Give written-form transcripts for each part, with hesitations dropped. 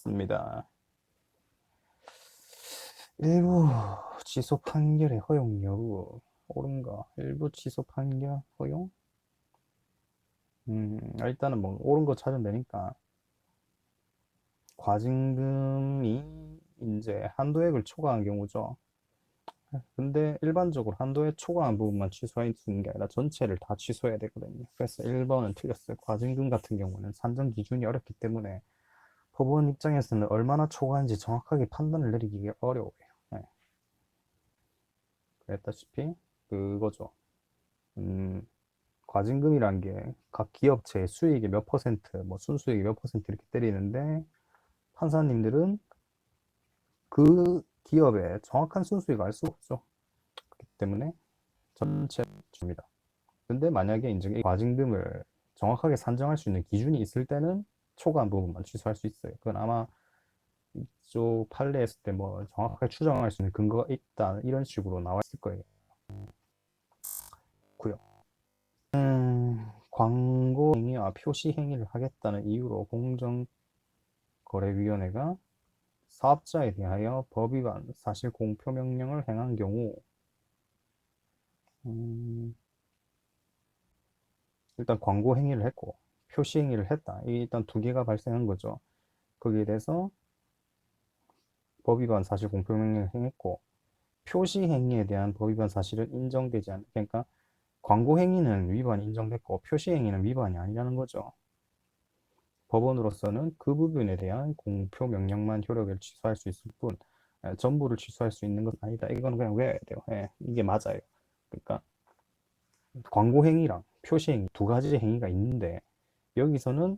좋습니다. 일부 취소 판결의 허용 여부 옳은가? 일부 취소 판결 허용? 일단은 뭐 옳은 거 찾으면 되니까 과징금이 이제 한도액을 초과한 경우죠. 근데 일반적으로 한도에 초과한 부분만 취소할 수 있는 게 아니라 전체를 다 취소해야 되거든요. 그래서 1번은 틀렸어요. 과징금 같은 경우는 산정 기준이 어렵기 때문에 법원 입장에서는 얼마나 초과한지 정확하게 판단을 내리기가 어려워요. 네. 그랬다시피 그거죠. 음, 과징금이란 게 각 기업체의 수익의 몇 퍼센트, 뭐 순수익의 몇 퍼센트 이렇게 때리는데 판사님들은 그 기업의 정확한 순수익을 알 수가 없죠. 그렇기 때문에 전체 줍니다. 근데 만약에 이제 이 과징금을 정확하게 산정할 수 있는 기준이 있을 때는 초과한 부분만 취소할 수 있어요. 그건 아마 이쪽 판례했을 때 뭐 정확하게 추정할 수 있는 근거가 있다 이런 식으로 나와 있을 거예요. 고요. 광고 행위와 표시 행위를 하겠다는 이유로 공정거래위원회가 사업자에 대하여 법 위반 사실 공표 명령을 행한 경우 음, 일단 광고 행위를 했고 표시 행위를 했다. 이게 일단 두 개가 발생한 거죠. 거기에 대해서 법 위반 사실 공표 명령을 행했고 표시 행위에 대한 법 위반 사실은 인정되지 않. 그러니까 광고 행위는 위반이 인정됐고 표시 행위는 위반이 아니라는 거죠. 법원으로서는 그 부분에 대한 공표 명령만 효력을 취소할 수 있을 뿐 전부를 취소할 수 있는 것은 아니다. 이건 그냥 외워야 돼요. 예, 이게 맞아요. 그러니까 광고 행위랑 표시 행위 두 가지 행위가 있는데 여기서는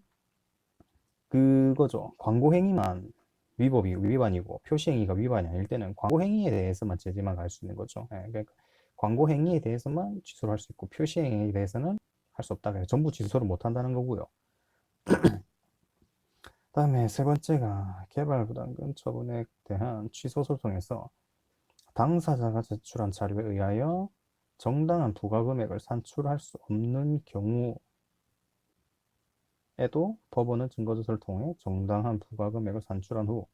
그거죠. 광고 행위만 위법이 위반이고 표시 행위가 위반이 아닐 때는 광고 행위에 대해서만 제재만 갈 수 있는 거죠. 예, 그러니까 광고 행위에 대해서만 취소를 할 수 있고 표시 행위에 대해서는 할 수 없다. 그래서 전부 취소를 못 한다는 거고요. 다음에 세 번째가 개발부담금 처분에 대한 취소 소송에서 당사자가 제출한 자료에 의하여 정당한 부가금액을 산출할 수 없는 경우에도 법원은 증거조사를 통해 정당한 부가금액을 산출한 후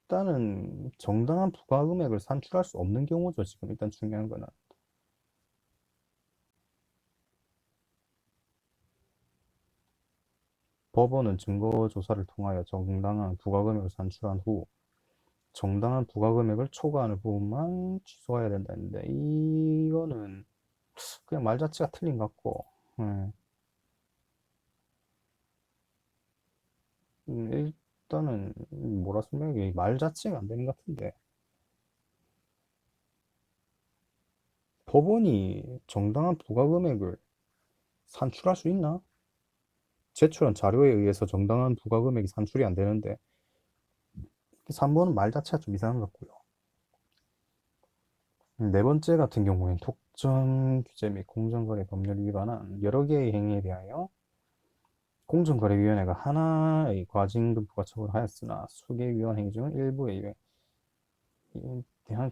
일단은 정당한 부가금액을 산출할 수 없는 경우죠. 지금 일단 중요한 거는 법원은 증거조사를 통하여 정당한 부가금액을 산출한 후 정당한 부가금액을 초과하는 부분만 취소해야 된다는데 이거는 그냥 말 자체가 틀린 것 같고 일단은 뭐라 설명이 말 자체가 안 되는 것 같은데 법원이 정당한 부가금액을 산출할 수 있나? 제출한 자료에 의해서 정당한 부가금액이 산출이 안 되는데 3번은 말 자체가 좀 이상한 것 같고요. 네 번째 같은 경우에는 독점 규제 및 공정거래 법률을 위반한 여러 개의 행위에 대하여 공정거래위원회가 하나의 과징금 부과처분을 하였으나 수개 위반 행위 중 일부에 대한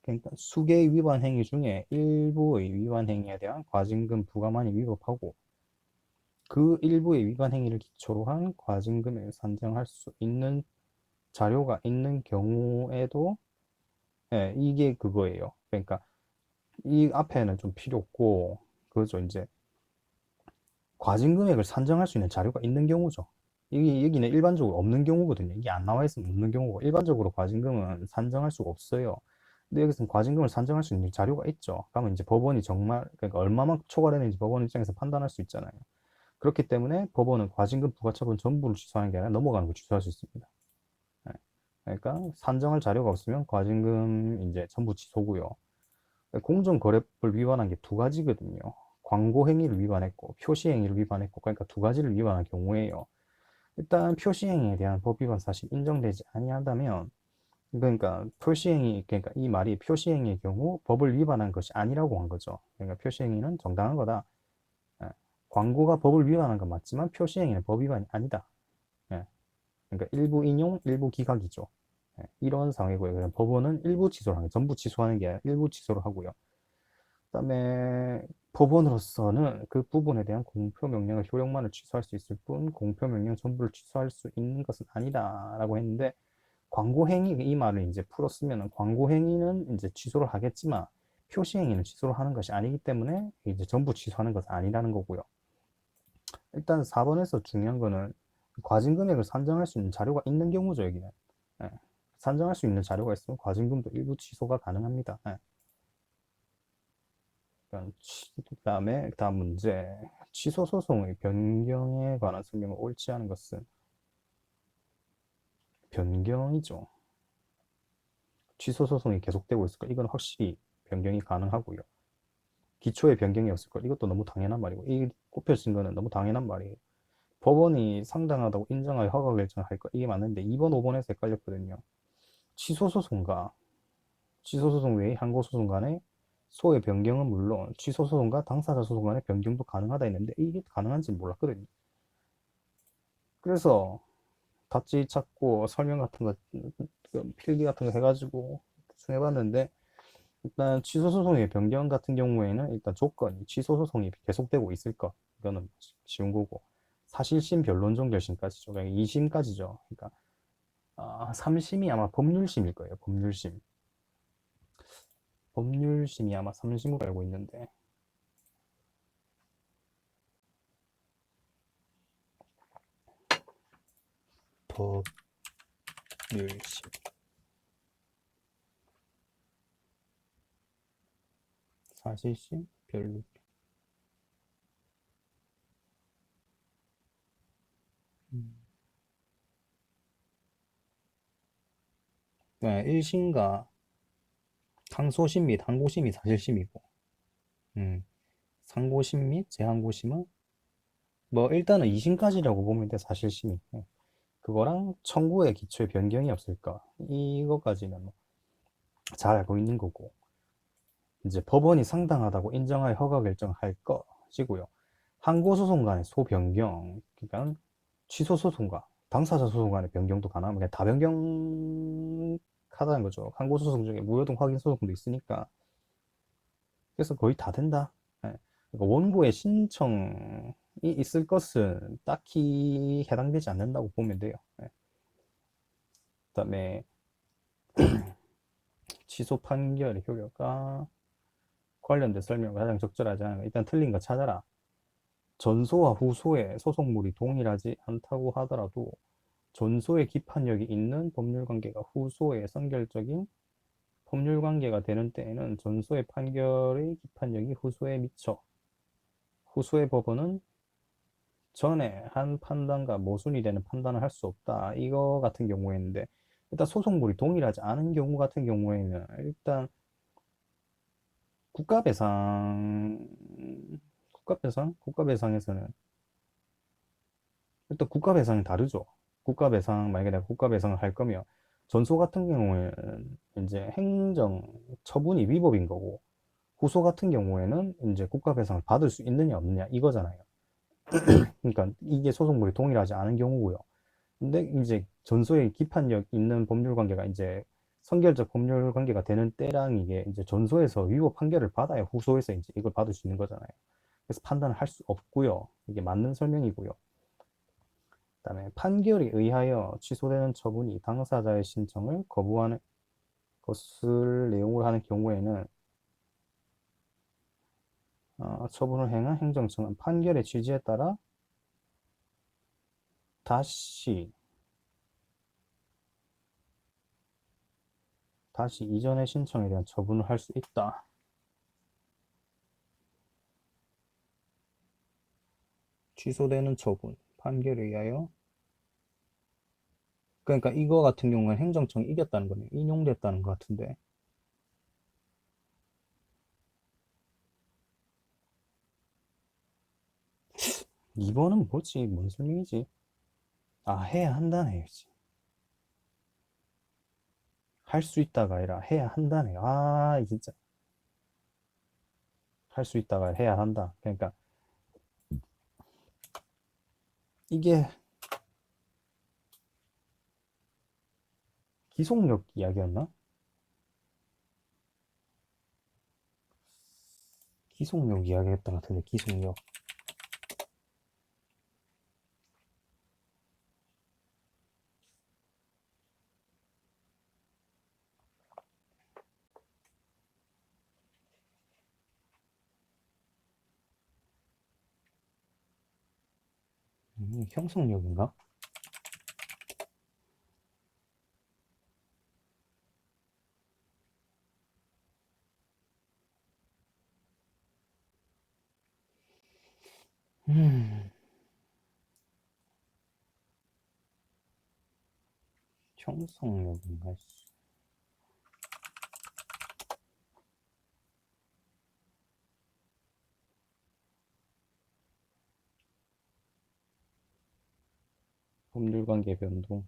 그러니까 수개 위반 행위 중에 일부의 위반 행위에 대한 과징금 부과만이 위법하고 그 일부의 위반 행위를 기초로 한 과징금을 산정할 수 있는 자료가 있는 경우에도 예, 이게 그거예요. 그러니까 이 앞에는 좀 필요 없고 그거죠. 이제 과징금액을 산정할 수 있는 자료가 있는 경우죠. 이게 여기는 일반적으로 없는 경우거든요. 이게 안 나와 있으면 없는 경우고 일반적으로 과징금은 산정할 수가 없어요. 근데 여기서는 과징금을 산정할 수 있는 자료가 있죠. 그러면 이제 법원이 정말 그러니까 얼마만큼 초과되는지 법원 입장에서 판단할 수 있잖아요. 그렇기 때문에 법원은 과징금 부과처분 전부를 취소하는 게 아니라 넘어가는 걸 취소할 수 있습니다. 네. 그러니까 산정할 자료가 없으면 과징금 이제 전부 취소고요. 공정거래법을 위반한 게 두 가지거든요. 광고 행위를 위반했고 표시 행위를 위반했고 그러니까 두 가지를 위반한 경우에요. 일단 표시 행위에 대한 법 위반 사실 인정되지 아니한다면 그러니까 표시 행위 그러니까 이 말이 표시 행위의 경우 법을 위반한 것이 아니라고 한 거죠. 그러니까 표시 행위는 정당한 거다. 예. 광고가 법을 위반한 건 맞지만 표시 행위는 법 위반이 아니다. 예. 그러니까 일부 인용, 일부 기각이죠. 예. 이런 상황이고요. 그냥 법원은 일부 취소를 하는 전부 취소하는 게 아니라 일부 취소를 하고요. 그다음에 법원으로서는 그 부분에 대한 공표 명령을 효력만을 취소할 수 있을 뿐 공표 명령 전부를 취소할 수 있는 것은 아니다라고 했는데 광고행위 이 말을 이제 풀었으면 광고행위는 이제 취소를 하겠지만 표시행위는 취소를 하는 것이 아니기 때문에 이제 전부 취소하는 것은 아니라는 거고요. 일단 4번에서 중요한 거는 과징금액을 산정할 수 있는 자료가 있는 경우죠, 여기는. 예. 산정할 수 있는 자료가 있으면 과징금도 일부 취소가 가능합니다. 예. 그다음에 다음 문제. 취소 소송의 변경에 관한 설명을 옳지 않은 것은 변경이죠. 취소 소송이 계속되고 있을 거 이건 확실히 변경이 가능하고요. 기초의 변경이 없을 거 이것도 너무 당연한 말이고 이 꼽혀진 거는 너무 당연한 말이에요. 법원이 상당하다고 인정하여 허가 결정할 거 이게 맞는데 2번, 5번에서 헷갈렸거든요. 취소 소송과 취소 소송 외의 항고 소송 간의 소의 변경은 물론 취소 소송과 당사자 소송 간의 변경도 가능하다 했는데 이게 가능한지 몰랐거든요. 그래서 답지 찾고 설명 같은 거 필기 같은 거 해가지고 대충 해봤는데 일단 취소 소송의 변경 같은 경우에는 일단 조건이 취소 소송이 계속되고 있을 것 이거는 쉬운 거고 사실심 변론정 결심까지죠. 그러니까 2심까지죠. 그러니까 3심이 아마 법률심일 거예요. 법률심. 법률심이 아마 3심으로 알고 있는데 법률심 사실심 변론 네, 1심과 항소심 및 항고심이 사실심이고 상고심 및 재항고심은 뭐 일단은 2심까지라고 보면 돼 사실심이 그거랑 청구의 기초에 변경이 없을까 이거까지는 뭐잘 알고 있는 거고 이제 법원이 상당하다고 인정하여 허가 결정할 것이고요. 항고소송 간의 소변경 그러니까 취소소송과 당사자 소송 간의 변경도 가능하면 다 변경하다는 거죠. 항고소송 중에 무효동 확인소송도 있으니까 그래서 거의 다 된다. 예. 그러니까 원고의 신청이 있을 것은 딱히 해당되지 않는다고 보면 돼요. 예. 그다음에 취소 판결의 효력과 관련된 설명을 가장 적절하지 않은 거 일단 틀린 거 찾아라. 전소와 후소의 소송물이 동일하지 않다고 하더라도 전소의 기판력이 있는 법률관계가 후소의 선결적인 법률관계가 되는 때에는 전소의 판결의 기판력이 후소에 미쳐 후소의 법원은 전에 한 판단과 모순이 되는 판단을 할 수 없다. 이거 같은 경우에는데 일단 소송물이 동일하지 않은 경우 같은 경우에는 일단 국가배상 국가배상에서는 일단 국가배상이 다르죠. 국가배상 만약에 내가 국가배상을 할 거면 전소 같은 경우에는 이제 행정 처분이 위법인 거고 후소 같은 경우에는 이제 국가배상을 받을 수 있느냐 없느냐 이거잖아요. 그러니까 이게 소송물이 동일하지 않은 경우고요. 근데 이제 전소의 기판력 있는 법률 관계가 이제 선결적 법률 관계가 되는 때랑 이게 이제 전소에서 위법 판결을 받아야 후소에서 이제 이걸 받을 수 있는 거잖아요. 그래서 판단을 할 수 없고요. 이게 맞는 설명이고요. 그다음에 판결에 의하여 취소되는 처분이 당사자의 신청을 거부하는 것을 내용으로 하는 경우에는 처분을 행한 행정청은 판결의 취지에 따라 다시 이전의 신청에 대한 처분을 할 수 있다. 취소되는 처분, 판결에 의하여 그러니까 이거 같은 경우는 행정청이 이겼다는 거네요. 인용됐다는 것 같은데 2번은 뭐지? 뭔 설명이지? 해야 한다네. 할 수 있다가 아니라 해야 한다네. 진짜 할 수 있다가 해야 한다. 그러니까 이게 기속력 이야기였나? 기속력 이야기했던 것 같은데, 기속력. 형성력인가? 음, 형성력인가? 씨. 법률 관계 변동.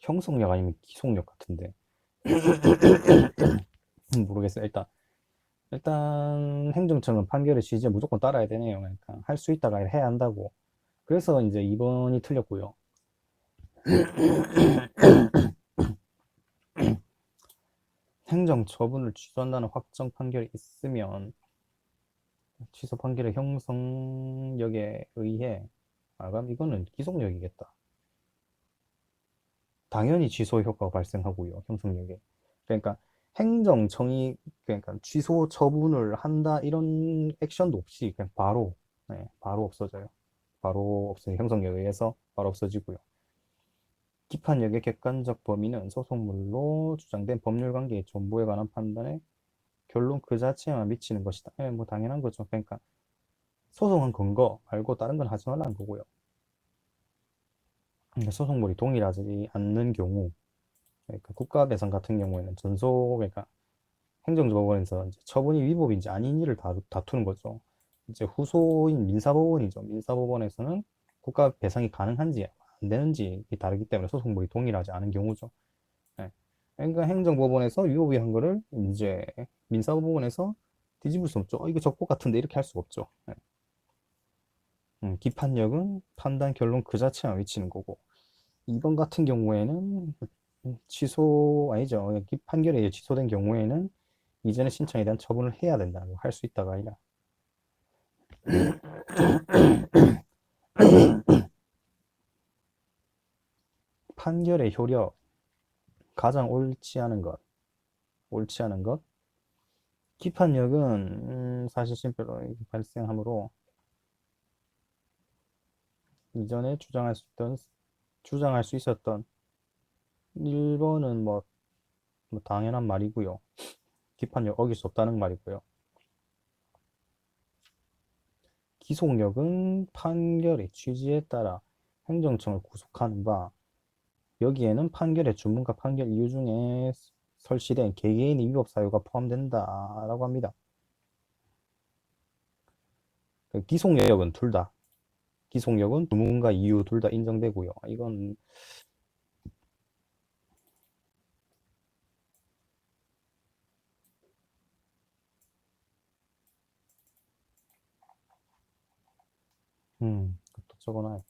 형성력 아니면 기속력 같은데. 모르겠어요. 일단 행정청은 판결의 취지에 무조건 따라야 되네요. 그러니까 할 수 있다가 해야 한다고. 그래서 이제 2번이 틀렸고요. 행정 처분을 취소한다는 확정 판결이 있으면 취소 판결의 형성력에 의해 그럼 이거는 기속력이겠다. 당연히 취소 효과가 발생하고요. 형성력에. 그러니까 행정청이 그러니까 취소 처분을 한다 이런 액션도 없이 그냥 바로 바로 없어져요. 바로 없어요. 형성력에 의해서 바로 없어지고요. 기판력의 객관적 범위는 소송물로 주장된 법률관계의 전부에 관한 판단에 결론 그 자체에만 미치는 것이다. 뭐 당연한 거죠. 그러니까 소송한 근거 말고 다른 건 하지 말라는 거고요. 그러니까 소송물이 동일하지 않는 경우, 그러니까 국가배상 같은 경우에는 그러니까 행정법원에서 이제 처분이 위법인지 아닌지를 다투는 거죠. 이제 후소인 민사법원이죠. 민사법원에서는 국가배상이 가능한지 안 되는지 다르기 때문에 소송물이 동일하지 않은 경우죠. 네. 그러니까 행정법원에서 위법한 거를 이제 민사법원에서 뒤집을 수 없죠. 이거 적법 같은데 이렇게 할 수가 없죠. 네. 기판력은 판단 결론 그 자체만 미치는 거고 2번 같은 경우에는 취소 아니죠. 판결이 취소된 경우에는 이전의 신청에 대한 처분을 해야 된다고 할 수 있다가 아니라 판결의 효력 가장 옳지 않은 것 기판력은 사실심표로 발생하므로 이전에 주장할 수 있었던 1번은 뭐 당연한 말이고요. 기판력 어길 수 없다는 말이고요. 기속력은 판결의 취지에 따라 행정청을 구속하는 바 여기에는 판결의 주문과 판결 이유 중에 설치된 개개인의 위법 사유가 포함된다라고 합니다. 기속력은 둘 다. 기속력은 주문과 이유 둘 다 인정되고요. 이건 또 적어놔요.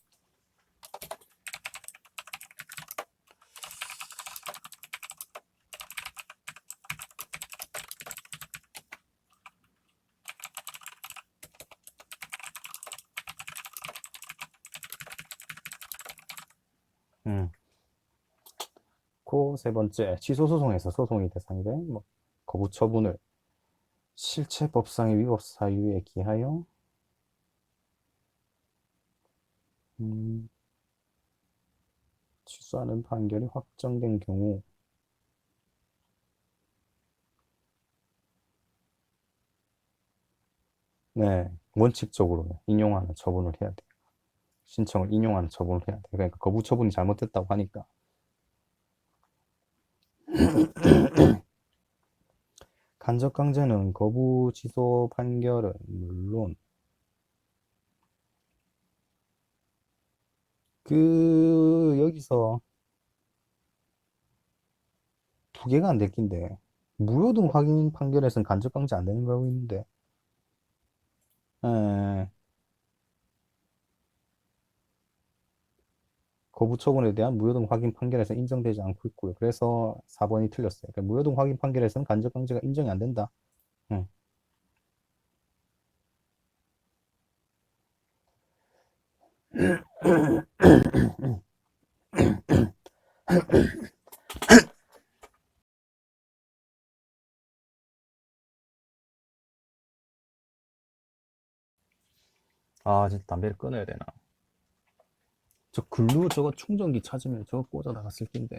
음. 그 세 번째, 취소 소송에서 소송이 대상이 된 거부 처분을 실체법상의 위법 사유에 기하여 음, 취소하는 판결이 확정된 경우 네, 원칙적으로 인용하는 처분을 해야 돼요. 신청을 인용하는 처분을 해야 돼요. 그러니까 거부 처분이 잘못됐다고 하니까 간접강제는 거부 취소 판결은 물론 여기서 두 개가 안 됐긴데 무효등 확인 판결에서는 간접강제 안 되는 거고 있는데 에, 거부 처분에 대한 무효동 확인 판결에서 인정되지 않고 있고요. 그래서 4번이 틀렸어요. 그러니까 무효동 확인 판결에서는 간접강제가 인정이 안 된다. 응. 아, 진짜 담배를 끊어야 되나? 저 글루 저거 충전기 찾으면 저거 꽂아다가 쓸 텐데.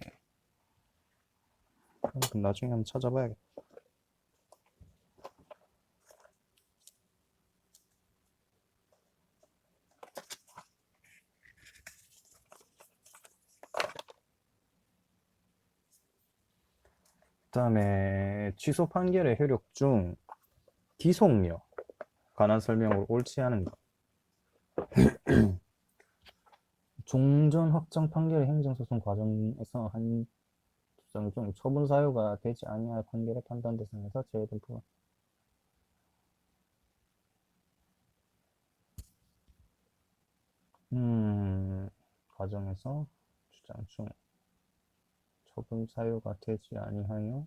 그럼 나중에 한번 찾아봐야겠다. 그다음에 취소 판결의 효력 중 기속력 관한 설명으로 옳지 않은 것. 종전 확정 판결의 행정소송 과정에서 한 주장 중 처분 사유가 되지 아니할 판결의 판단 대상에서 제외된 부분. 과정에서 주장 중 처분 사유가 되지 아니하여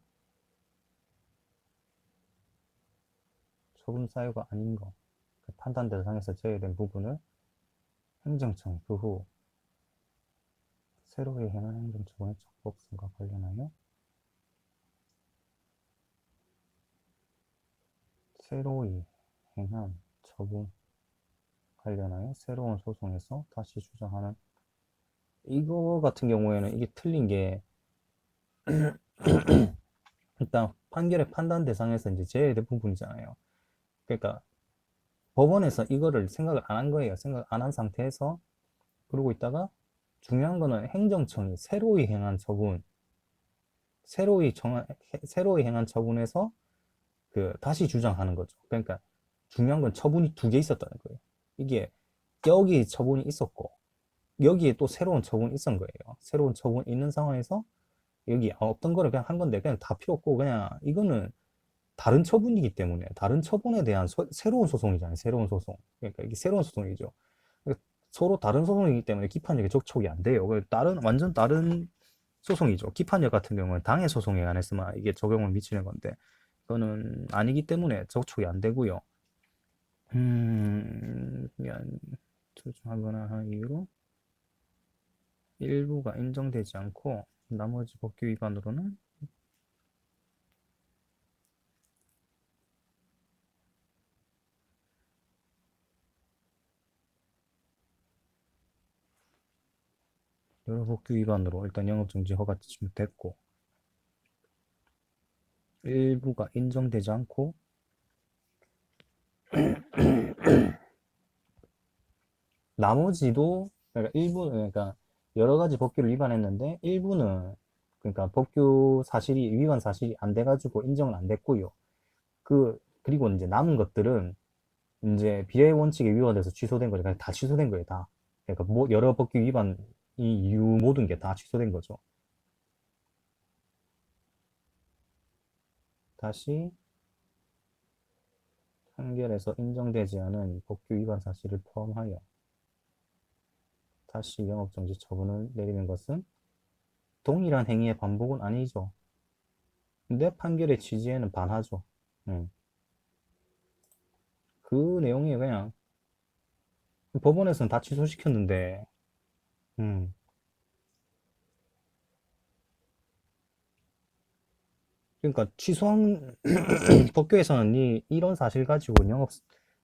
처분 사유가 아닌 것, 그 판단 대상에서 제외된 부분을 행정청이 그 후 새로이 행한 행정처분의 적법성과 관련하여 새로이 행한 처분 관련하여 새로운 소송에서 다시 주장하는. 이거 같은 경우에는 이게 틀린 게 일단 판결의 판단 대상에서 이제 제외된 부분이잖아요. 그러니까 법원에서 이거를 생각을 안 한 거예요. 생각 안 한 상태에서 그러고 있다가 중요한 거는 행정청이 새로이 행한 처분, 새로이 행한 처분에서 그 다시 주장하는 거죠. 그러니까 중요한 건 처분이 두 개 있었다는 거예요. 이게 여기 처분이 있었고 여기에 또 새로운 처분이 있었던 거예요. 새로운 처분이 있는 상황에서 여기 어떤 거를 그냥 한 건데 그냥 다 필요 없고 그냥 이거는 다른 처분이기 때문에 다른 처분에 대한 새로운 소송이잖아요. 새로운 소송. 그러니까 이게 새로운 소송이죠. 그러니까 서로 다른 소송이기 때문에 기판력이 접촉이 안 돼요. 완전 다른 소송이죠. 기판력 같은 경우는 당해 소송에 관해서만 이게 적용을 미치는 건데 그거는 아니기 때문에 접촉이 안 되고요. 그냥 투정하거나 한 이유로 일부가 인정되지 않고 나머지 법규 위반으로는 여러 법규 위반으로 일단 영업정지 허가 됐고 일부가 인정되지 않고 나머지도 그러니까 일부 그러니까 여러 가지 법규를 위반했는데 일부는 그러니까 법규 사실이 위반 사실이 안 돼가지고 인정은 안 됐고요. 그리고 이제 남은 것들은 이제 비례 원칙에 위반돼서 취소된 거죠. 그냥 다 취소된 거예요, 다. 그러니까 뭐 여러 법규 위반 이 이유 모든 게 다 취소된 거죠. 다시 판결에서 인정되지 않은 법규 위반 사실을 포함하여 다시 영업정지 처분을 내리는 것은 동일한 행위의 반복은 아니죠. 근데 판결의 취지에는 반하죠. 음. 그 내용이 그냥 법원에서는 다 취소시켰는데, 음. 그러니까 취소한 법규에서는 이런 사실 가지고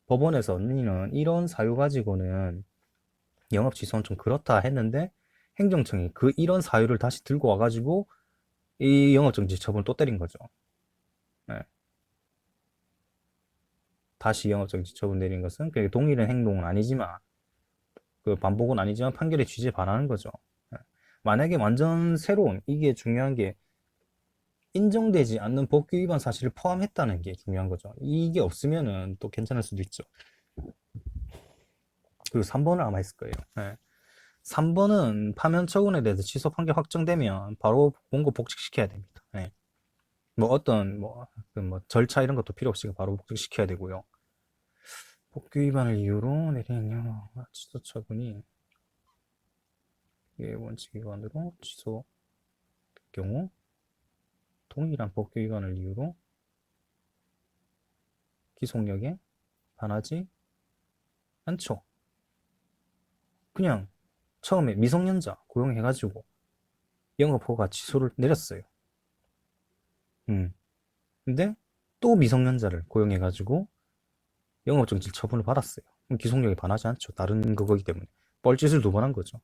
법원에서 니는 이런 사유 가지고는 영업 취소는 좀 그렇다 했는데 행정청이 그 이런 사유를 다시 들고 와가지고 이 영업정지 처분을 또 때린 거죠. 네. 다시 영업정지 처분 내린 것은 동일한 행동은 아니지만 그 반복은 아니지만 판결의 취지에 반하는 거죠. 네. 만약에 완전 새로운 이게 중요한 게 인정되지 않는 법규 위반 사실을 포함했다는 게 중요한 거죠. 이게 없으면은 또 괜찮을 수도 있죠. 그리고 3번을 아마 했을 거예요. 네. 3번은 파면 처분에 대해서 취소 판결 확정되면 바로 공고 복직시켜야 됩니다. 네. 뭐 어떤 뭐 절차 이런 것도 필요 없이 바로 복직시켜야 되고요. 법규 위반을 이유로 내린 취소 처분이 원칙위반으로 취소될 경우 동일한 법규위반을 이유로 기속력에 반하지 않죠. 그냥 처음에 미성년자 고용해가지고 영업허가 취소를 내렸어요. 근데 또 미성년자를 고용해가지고 영업정지 처분을 받았어요. 그럼 기속력에 반하지 않죠. 다른 그거기 때문에. 뻘짓을 두 번 한 거죠.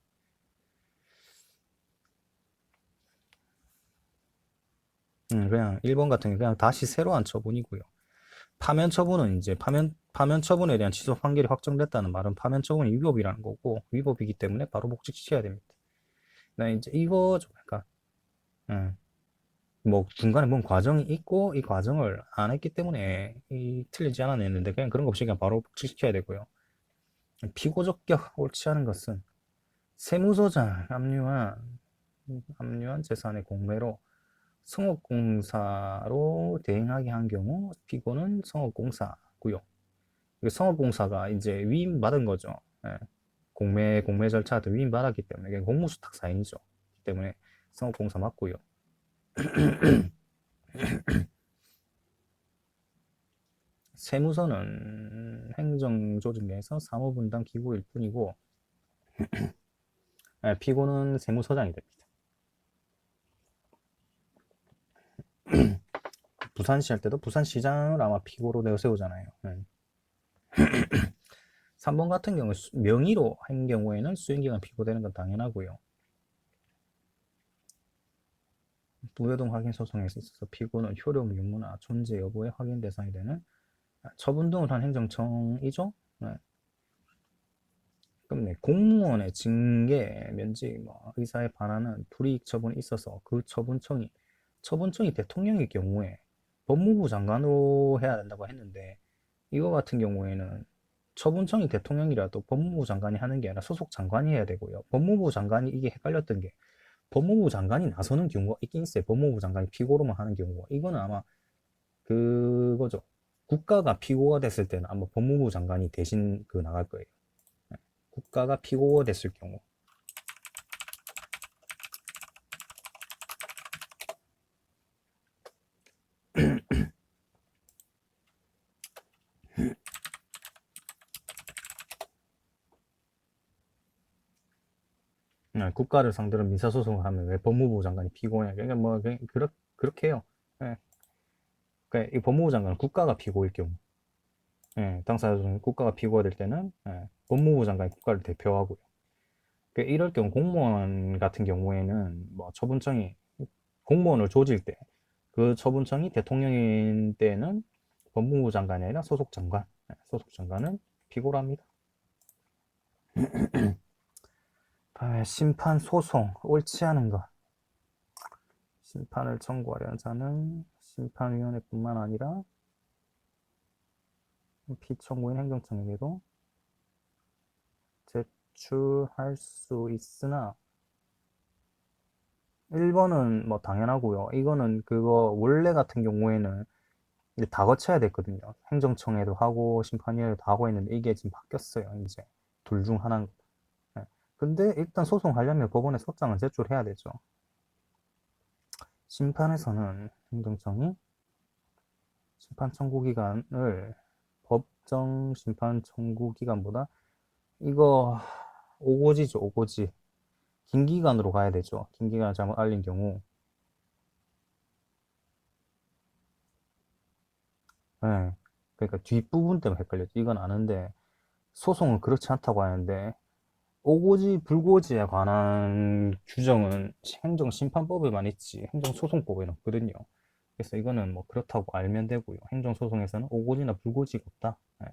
그냥 1번 같은 게 그냥 다시 새로 한 처분이고요. 파면 처분은 이제 파면 처분에 대한 취소 판결이 확정됐다는 말은 파면 처분이 위법이라는 거고 위법이기 때문에 바로 복직시켜야 됩니다. 나 이제 이거 좀 약간 뭐 중간에 뭔 과정이 있고 이 과정을 안 했기 때문에 이 틀리지 않았는데 그냥 그런 거 없이 그냥 바로 복직시켜야 되고요. 피고적격 옳지 않은 것은 세무서장 압류한 재산의 공매로 성업공사로 대행하게 한 경우 피고는 성업공사고요. 성업공사가 이제 위임받은 거죠. 예. 공매 절차 같은 위임받았기 때문에 이게 공무수탁 사인이죠. 때문에 성업공사 맞고요. 세무서는 행정조직 내에서 사무분담 기구일 뿐이고 피고는 세무서장이 됩니다. 부산시 할 때도 부산시장을 아마 피고로 내세우잖아요. 3번 같은 경우 명의로 한 경우에는 수행기간 피고되는 건 당연하고요. 부여동 확인 소송에 있어서 피고는 효력 유무나 존재 여부의 확인 대상이 되는 처분 등을 한 행정청이죠. 네. 그럼 네, 공무원의 징계, 면직, 의사에 반하는 불이익 처분이 있어서 그 처분청이 대통령일 경우에 법무부 장관으로 해야 된다고 했는데 이거 같은 경우에는 처분청이 대통령이라도 법무부 장관이 하는 게 아니라 소속 장관이 해야 되고요. 법무부 장관이 이게 헷갈렸던 게 법무부 장관이 나서는 경우가 있긴 있어요. 법무부 장관이 피고로만 하는 경우가. 이거는 아마 그거죠. 국가가 피고가 됐을 때는 아마 법무부 장관이 대신 그 나갈 거예요. 국가가 피고가 됐을 경우. 국가를 상대로 민사소송을 하면 왜 법무부 장관이 피고냐. 그러니까 뭐, 그렇게 해요. 예. 그러니까 이 법무부 장관은 국가가 피고일 경우. 당사자 중 국가가 피고가 될 때는 법무부 장관이 국가를 대표하고요. 그러니까 이럴 경우 공무원 같은 경우에는 뭐 처분청이 공무원을 조질 때 그 처분청이 대통령인 때는 법무부 장관이 아니라 소속 장관, 소속 장관은 피고랍니다. 다음에 심판 소송 옳지 않은 것. 심판을 청구하려는 자는 심판위원회뿐만 아니라 피청구인 행정청에게도 제출할 수 있으나 1번은 뭐 당연하고요. 이거는 그거 원래 같은 경우에는 다 거쳐야 됐거든요. 행정청에도 하고 심판위원회도 하고 했는데 이게 지금 바뀌었어요. 이제 둘 중 하나인 거. 네. 근데 일단 소송하려면 법원에 소장을 제출해야 되죠. 심판에서는 행정청이 심판 청구 기간을 법정 심판 청구 기간보다 이거 오고지죠, 오고지. 긴 기간으로 가야 되죠. 긴 기간을 잘못 알린 경우. 네. 그러니까 뒷부분 때문에 헷갈렸죠. 이건 아는데 소송은 그렇지 않다고 하는데 오고지, 불고지에 관한 규정은 행정심판법에만 있지 행정소송법에는 없거든요. 그래서 이거는 뭐 그렇다고 알면 되고요. 행정소송에서는 오고지나 불고지가 없다. 네.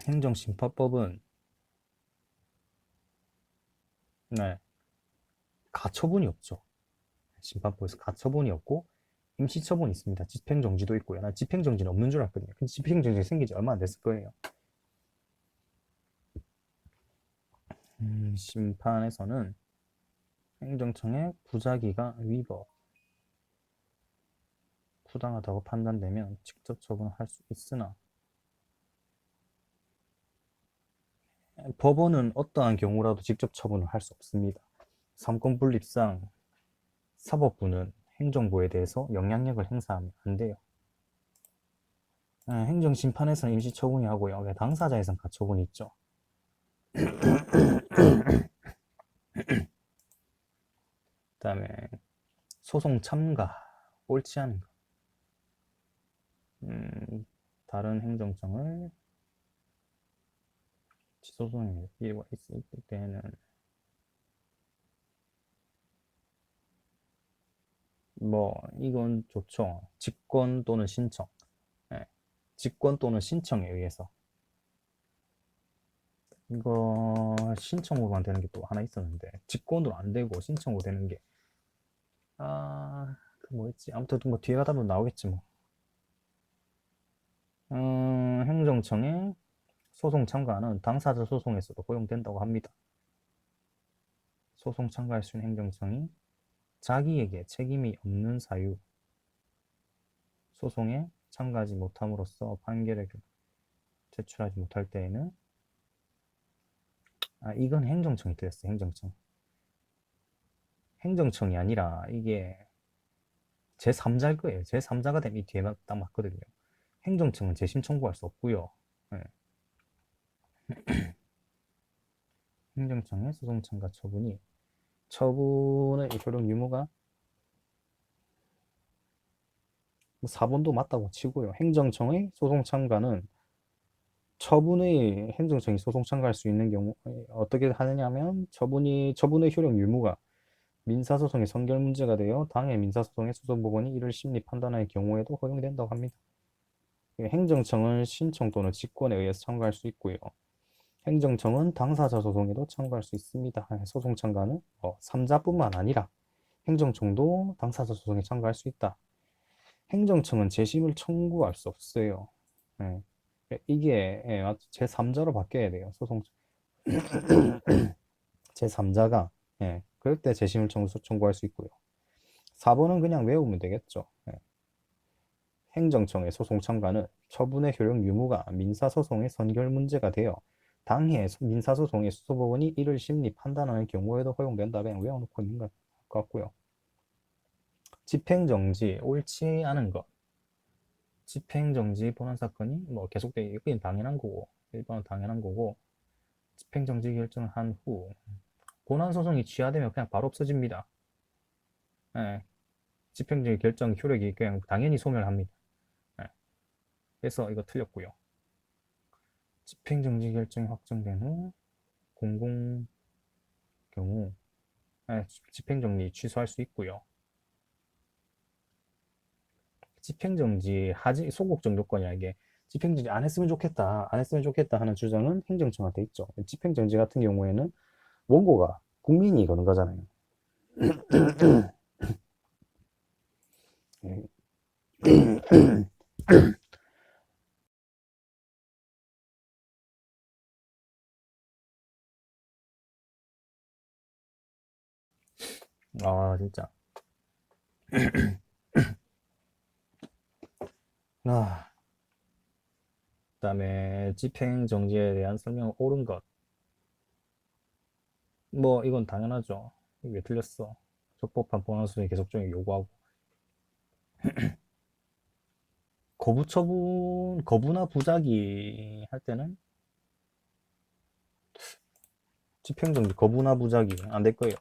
행정심판법은 네, 가처분이 없죠. 심판법에서 가처분이 없고 임시처분이 있습니다. 집행정지도 있고요. 난 집행정지는 없는 줄 알았거든요. 근데 집행정지 생긴 지 얼마 안 됐을 거예요. 심판에서는 행정청의 부작위가 위법, 부당하다고 판단되면 직접 처분할 수 있으나 법원은 어떠한 경우라도 직접 처분을 할 수 없습니다. 삼권분립상 사법부는 행정부에 대해서 영향력을 행사하면 안 돼요. 행정심판에서는 임시처분이 하고요. 당사자에서는 가처분이 있죠. 그다음에 소송 참가, 옳지 않은 것. 다른 행정청을 소송에 이유가 있을 때는 뭐 이건 좋죠. 직권 또는 신청. 예, 직권 또는 신청에 의해서. 이거 신청으로만 되는 게 또 하나 있었는데 직권으로 안 되고 신청으로 되는 게 그 뭐였지? 아무튼 뭐 뒤에 가다 보면 나오겠지 뭐. 행정청의 소송 참가는 당사자 소송에서도 허용된다고 합니다. 소송 참가할 수 있는 행정청이 자기에게 책임이 없는 사유, 소송에 참가하지 못함으로써 판결을 제출하지 못할 때에는 이건 행정청이 틀렸어요. 행정청. 행정청이 아니라 이게 제3자일 거예요. 제3자가 되면 이 뒤에 딱 맞거든요. 행정청은 재심 청구할 수 없고요. 네. 행정청의 소송 참가 처분의 효력 유무가 4번도 맞다고 치고요. 행정청의 소송 참가는 처분의 행정청이 소송 참가할 수 있는 경우 어떻게 하느냐면 처분의 효력 유무가 민사소송의 선결 문제가 되어 당해 민사소송의 소송법원이 이를 심리 판단할 경우에도 허용된다고 합니다. 행정청은 신청 또는 직권에 의해서 참가할 수 있고요. 행정청은 당사자 소송에도 참가할 수 있습니다. 소송 참가는 3자뿐만 아니라 행정청도 당사자 소송에 참가할 수 있다. 행정청은 재심을 청구할 수 없어요. 예. 이게 제3자로 바뀌어야 돼요. 제3자가 그럴 때 재심을 청구할 수 있고요. 4번은 그냥 외우면 되겠죠. 행정청의 소송 참가는 처분의 효력 유무가 민사소송의 선결 문제가 되어 당해 민사소송의 수소법원이 이를 심리 판단하는 경우에도 허용된다. 그냥 외워놓고 있는 것 같고요. 집행정지, 옳지 않은 것. 집행정지 본안 사건이 뭐 계속되게 이건 당연한 거고, 1번은 당연한 거고, 집행정지 결정을 한 후 본안 소송이 취하되면 그냥 바로 없어집니다. 예, 집행정지 결정 효력이 그냥 당연히 소멸합니다. 예, 그래서 이거 틀렸고요. 집행정지 결정이 확정된 후 공공 경우 집행정지 취소할 수 있고요. 집행정지 소극적 요건이야 이게. 집행정지 안 했으면 좋겠다, 안 했으면 좋겠다 하는 주장은 행정청한테 있죠. 집행정지 같은 경우에는 원고가 국민이 거는 거잖아요. 진짜. 그다음에 집행정지에 대한 설명은 옳은 것. 뭐 이건 당연하죠. 왜 틀렸어? 적법한 본안수의 계속적인 요구하고 거부나 부작위 할 때는 집행정지 거부나 부작위 안 될 거예요.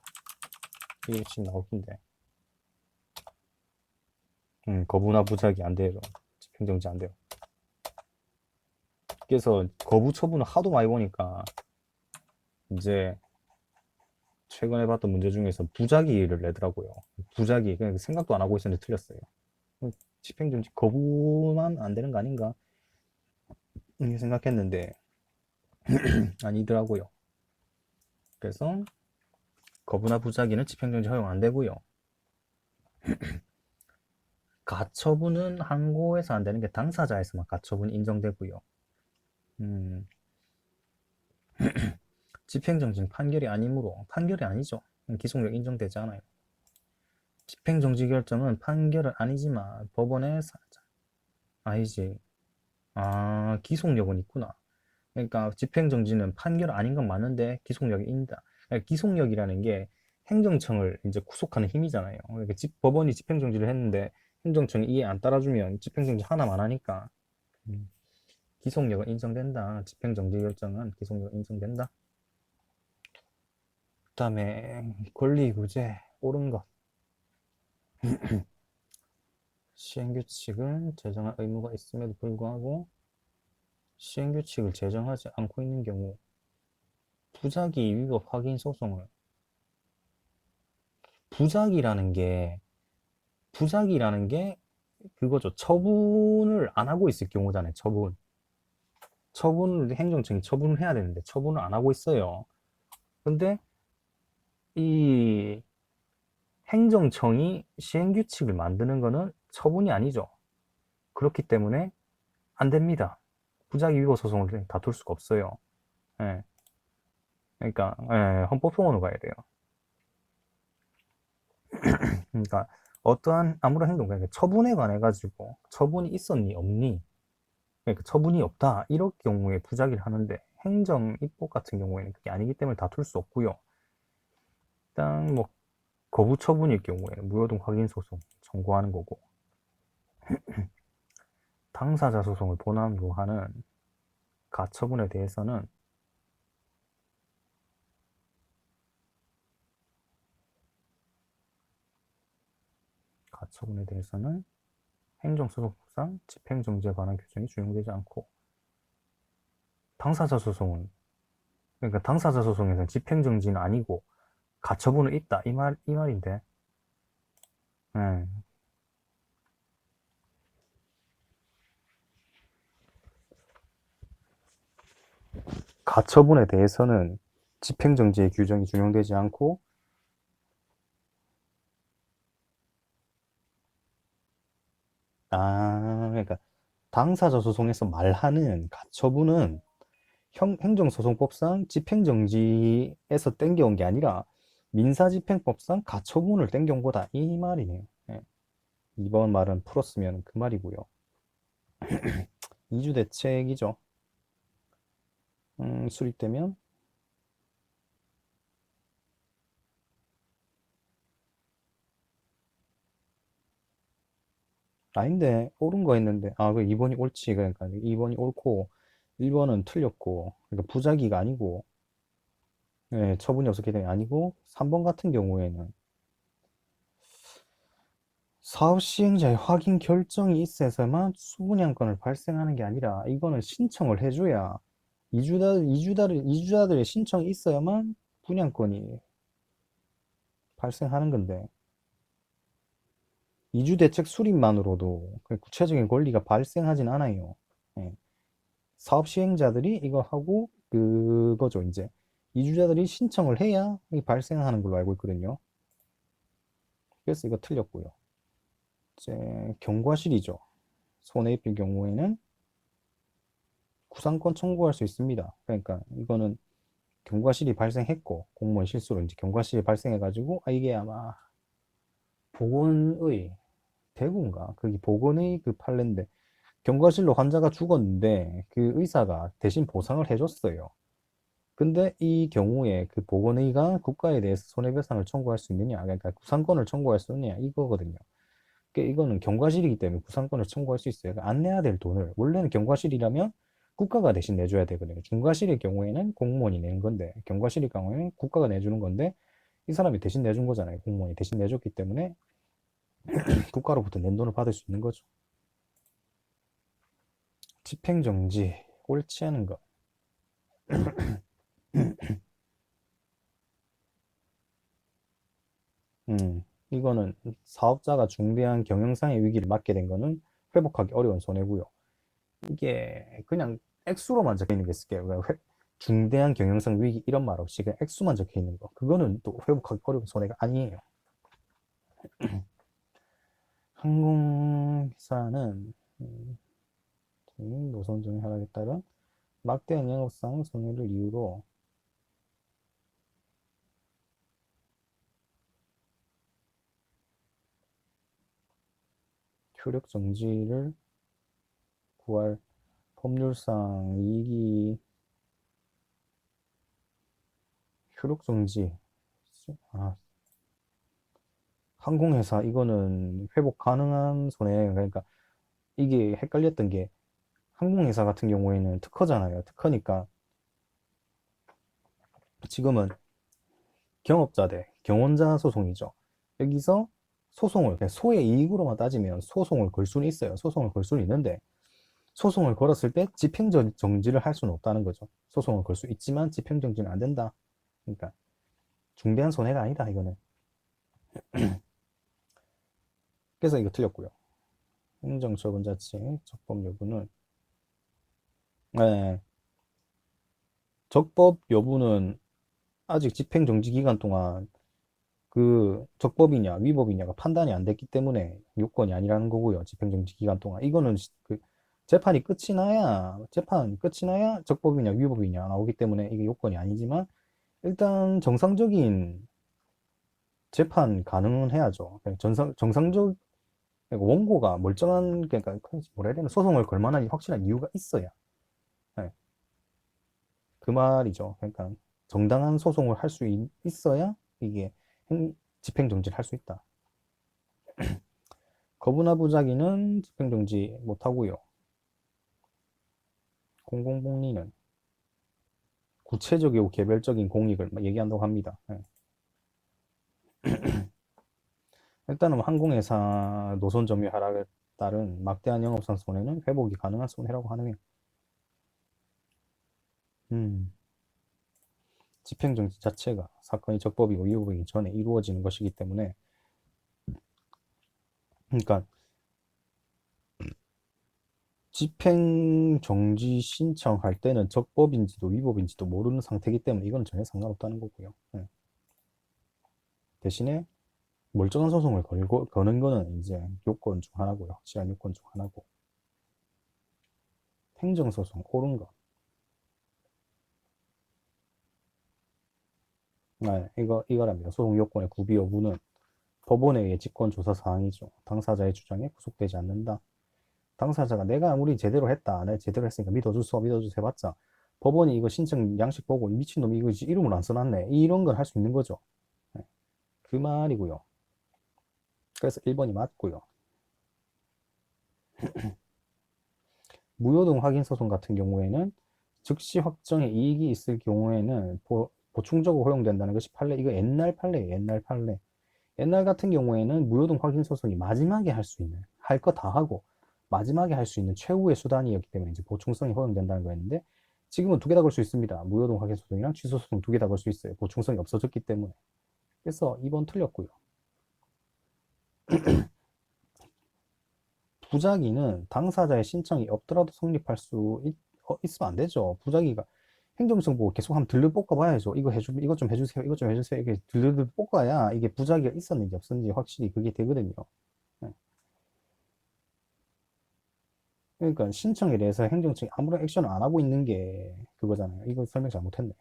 이게 지금 나올 텐데. 거부나 부작위 안 돼요. 집행정지 안 돼요. 그래서 거부 처분을 하도 많이 보니까 이제 최근에 봤던 문제 중에서 부작위를 내더라고요. 부작위 그냥 생각도 안 하고 있었는데 틀렸어요. 집행정지 거부만 안 되는 거 아닌가 이렇게 생각했는데 아니더라고요. 그래서 거부나 부작위는 집행정지 허용 안 되고요. 가처분은 항고에서 안 되는 게 당사자에서만 가처분 인정되고요. 집행정지는 판결이 아니므로 판결이 아니죠. 기속력 인정되지 않아요. 집행정지 결정은 판결은 아니지만 법원의 아니지. 기속력은 있구나. 그러니까 집행정지는 판결 아닌 건 맞는데 기속력이 있다. 그러니까 기속력이라는 게 행정청을 이제 구속하는 힘이잖아요. 그러니까 법원이 집행정지를 했는데 행정청이 이에 안 따라주면 집행정지 하나만 하니까 음, 기속력은 인정된다. 집행정지 결정은 기속력 인정된다. 그다음에 권리구제 옳은 것. 시행규칙을 제정할 의무가 있음에도 불구하고 시행규칙을 제정하지 않고 있는 경우 부작위 위법 확인 소송을 부작위라는 게 부작위라는 게 그거죠. 처분을 안 하고 있을 경우잖아요. 처분을 행정청이 처분을 해야 되는데 처분을 안 하고 있어요. 근데 이 행정청이 시행규칙을 만드는 거는 처분이 아니죠. 그렇기 때문에 안 됩니다. 부작위 위법 소송을 다툴 수가 없어요. 예. 그러니까 헌법소원으로 가야 돼요. 그러니까 어떠한 아무런 행동, 그러니까 처분에 관해 가지고 처분이 있었니 없니, 그러니까 처분이 없다 이럴 경우에 부작위를 하는데 행정 입법 같은 경우에는 그게 아니기 때문에 다툴 수 없고요. 일단 뭐 거부 처분일 경우에 무효동 확인 소송 청구하는 거고, 당사자 소송을 본안으로 하는 가처분에 대해서는 행정소송법상 집행정지에 관한 규정이 준용되지 않고, 당사자 소송은 그러니까 당사자 소송에서는 집행정지는 아니고 가처분은 있다 이 말인데, 예. 가처분에 대해서는 집행정지의 규정이 준용되지 않고, 그러니까 당사자 소송에서 말하는 가처분은 행정소송법상 집행정지에서 땡겨온 게 아니라 민사집행법상 가처분을 땡겨온 거다 이 말이네요. 예. 이번 말은 풀었으면 그 말이고요. 이주 대책이죠. 수립되면 아닌데 옳은 거 했는데 그 2번이 옳지. 그러니까 2번이 옳고 1번은 틀렸고, 그러니까 부작위가 아니고, 예, 처분이 없었기 때문에 아니고, 3번 같은 경우에는 사업 시행자의 확인 결정이 있어야만 수분양권을 발생하는 게 아니라 이거는 신청을 해줘야 이주자들의 신청이 있어야만 분양권이 발생하는 건데, 이주대책 수립만으로도 그 구체적인 권리가 발생하진 않아요. 예. 사업 시행자들이 이거 하고 그거죠. 이제 이주자들이 신청을 해야 이게 발생하는 걸로 알고 있거든요. 그래서 이거 틀렸고요. 이제 경과실이죠. 손해입힐 경우에는 구상권 청구할 수 있습니다. 그러니까 이거는 경과실이 발생했고 공무원 실수로 이제 경과실이 발생해가지고 이게 아마 보건의 대구인가 거기 보건의 그 판례인데 경과실로 환자가 죽었는데 그 의사가 대신 보상을 해줬어요. 근데 이 경우에 그 보건의가 국가에 대해서 손해배상을 청구할 수 있느냐, 그러니까 구상권을 청구할 수 있느냐 이거거든요. 그러니까 이거는 경과실이기 때문에 구상권을 청구할 수 있어요. 그러니까 안 내야 될 돈을 원래는 경과실이라면 국가가 대신 내줘야 되거든요. 중과실의 경우에는 공무원이 내는 건데, 경과실의 경우에는 국가가 내주는 건데 이 사람이 대신 내준 거잖아요. 공무원이 대신 내줬기 때문에 국가로부터 낸 돈을 받을 수 있는 거죠. 집행정지, 옳지 않은 것. 이거는 사업자가 중대한 경영상의 위기를 맞게 된 거는 회복하기 어려운 손해고요. 이게 그냥 액수로만 적혀 있는 게 있을게요. 중대한 경영상 위기 이런 말 없이 그냥 액수만 적혀 있는 거. 그거는 또 회복하기 어려운 손해가 아니에요. 항공기사는 노선 중에 하나에 따른 막대한 영업상 손해를 이유로 효력 정지를 구할 법률상 이익이 효력정지. 아, 항공회사 이거는 회복 가능한 손해. 그러니까 이게 헷갈렸던 게 항공회사 같은 경우에는 특허잖아요. 특허니까 지금은 경업자 대 경원자 소송이죠. 여기서 소송을 그냥 소의 이익으로만 따지면 소송을 걸 수는 있어요. 소송을 걸 수는 있는데 소송을 걸었을 때 집행정지를 할 수는 없다는 거죠. 소송을 걸 수 있지만 집행정지는 안 된다. 그러니까 중대한 손해가 아니다 이거는. 그래서 이거 틀렸고요. 행정처분 자체 적법 여부는 네, 적법 여부는 아직 집행정지 기간 동안 그 적법이냐 위법이냐가 판단이 안 됐기 때문에 요건이 아니라는 거고요. 집행정지 기간 동안 이거는 그 재판이 끝이 나야 적법이냐 위법이냐 나오기 때문에 이게 요건이 아니지만 일단 정상적인 재판 가능은 해야죠. 그냥 정상적 그러니까 원고가 멀쩡한 그러니까 뭐라 해야 되나 소송을 걸 만한 확실한 이유가 있어야 네, 그 말이죠. 그러니까 정당한 소송을 할 수 있어야 이게 집행정지를 할 수 있다. 거부나 부작위는 집행정지 못하고요. 공공복리는 구체적이고 개별적인 공익을 얘기한다고 합니다. 네. 일단은 항공회사 노선 점유 하락에 따른 막대한 영업상 손해는 회복이 가능한 손해라고 하네요. 음, 집행정지 자체가 사건이 적법이고 위법이기 전에 이루어지는 것이기 때문에 그러니까 집행정지 신청할 때는 적법인지도 위법인지도 모르는 상태이기 때문에 이건 전혀 상관없다는 거고요. 네. 대신에 멀쩡한 소송을 거는 거는 이제 요건 중 하나고요. 확실한 요건 중 하나고. 행정소송 옳은 거. 네, 이거랍니다. 소송 요건의 구비 여부는 법원에 의해 직권 조사 사항이죠. 당사자의 주장에 구속되지 않는다. 당사자가 내가 아무리 제대로 했다. 내가 제대로 했으니까 믿어주세요 해봤자 법원이 이거 신청 양식 보고 이 미친놈이 이거 이름을 안 써놨네. 이런 걸 할 수 있는 거죠. 네, 그 말이고요. 그래서 1번이 맞고요. 무효등 확인 소송 같은 경우에는 즉시 확정의 이익이 있을 경우에는 보충적으로 허용된다는 것이 판례. 이거 옛날 판례예요. 옛날 판례. 옛날 같은 경우에는 무효등 확인 소송이 마지막에 할 수 있는 할 거 다 하고 마지막에 할 수 있는 최후의 수단이었기 때문에 이제 보충성이 허용된다는 거였는데 지금은 두 개 다 걸 수 있습니다. 무효등 확인 소송이랑 취소 소송 두 개 다 걸 수 있어요. 보충성이 없어졌기 때문에. 그래서 2번 틀렸고요. 부작위는 당사자의 신청이 없더라도 성립할 수 있으면 안 되죠. 부작위가 행정정보 계속 한번 들러볶아 봐야죠. 이것 좀 해주세요. 이것 좀 해주세요. 이게 들러 볶아야 이게 부작위가 있었는지 없었는지 확실히 그게 되거든요. 네. 그러니까 신청에 대해서 행정청이 아무런 액션을 안 하고 있는 게 그거잖아요. 이거 설명 잘못했네.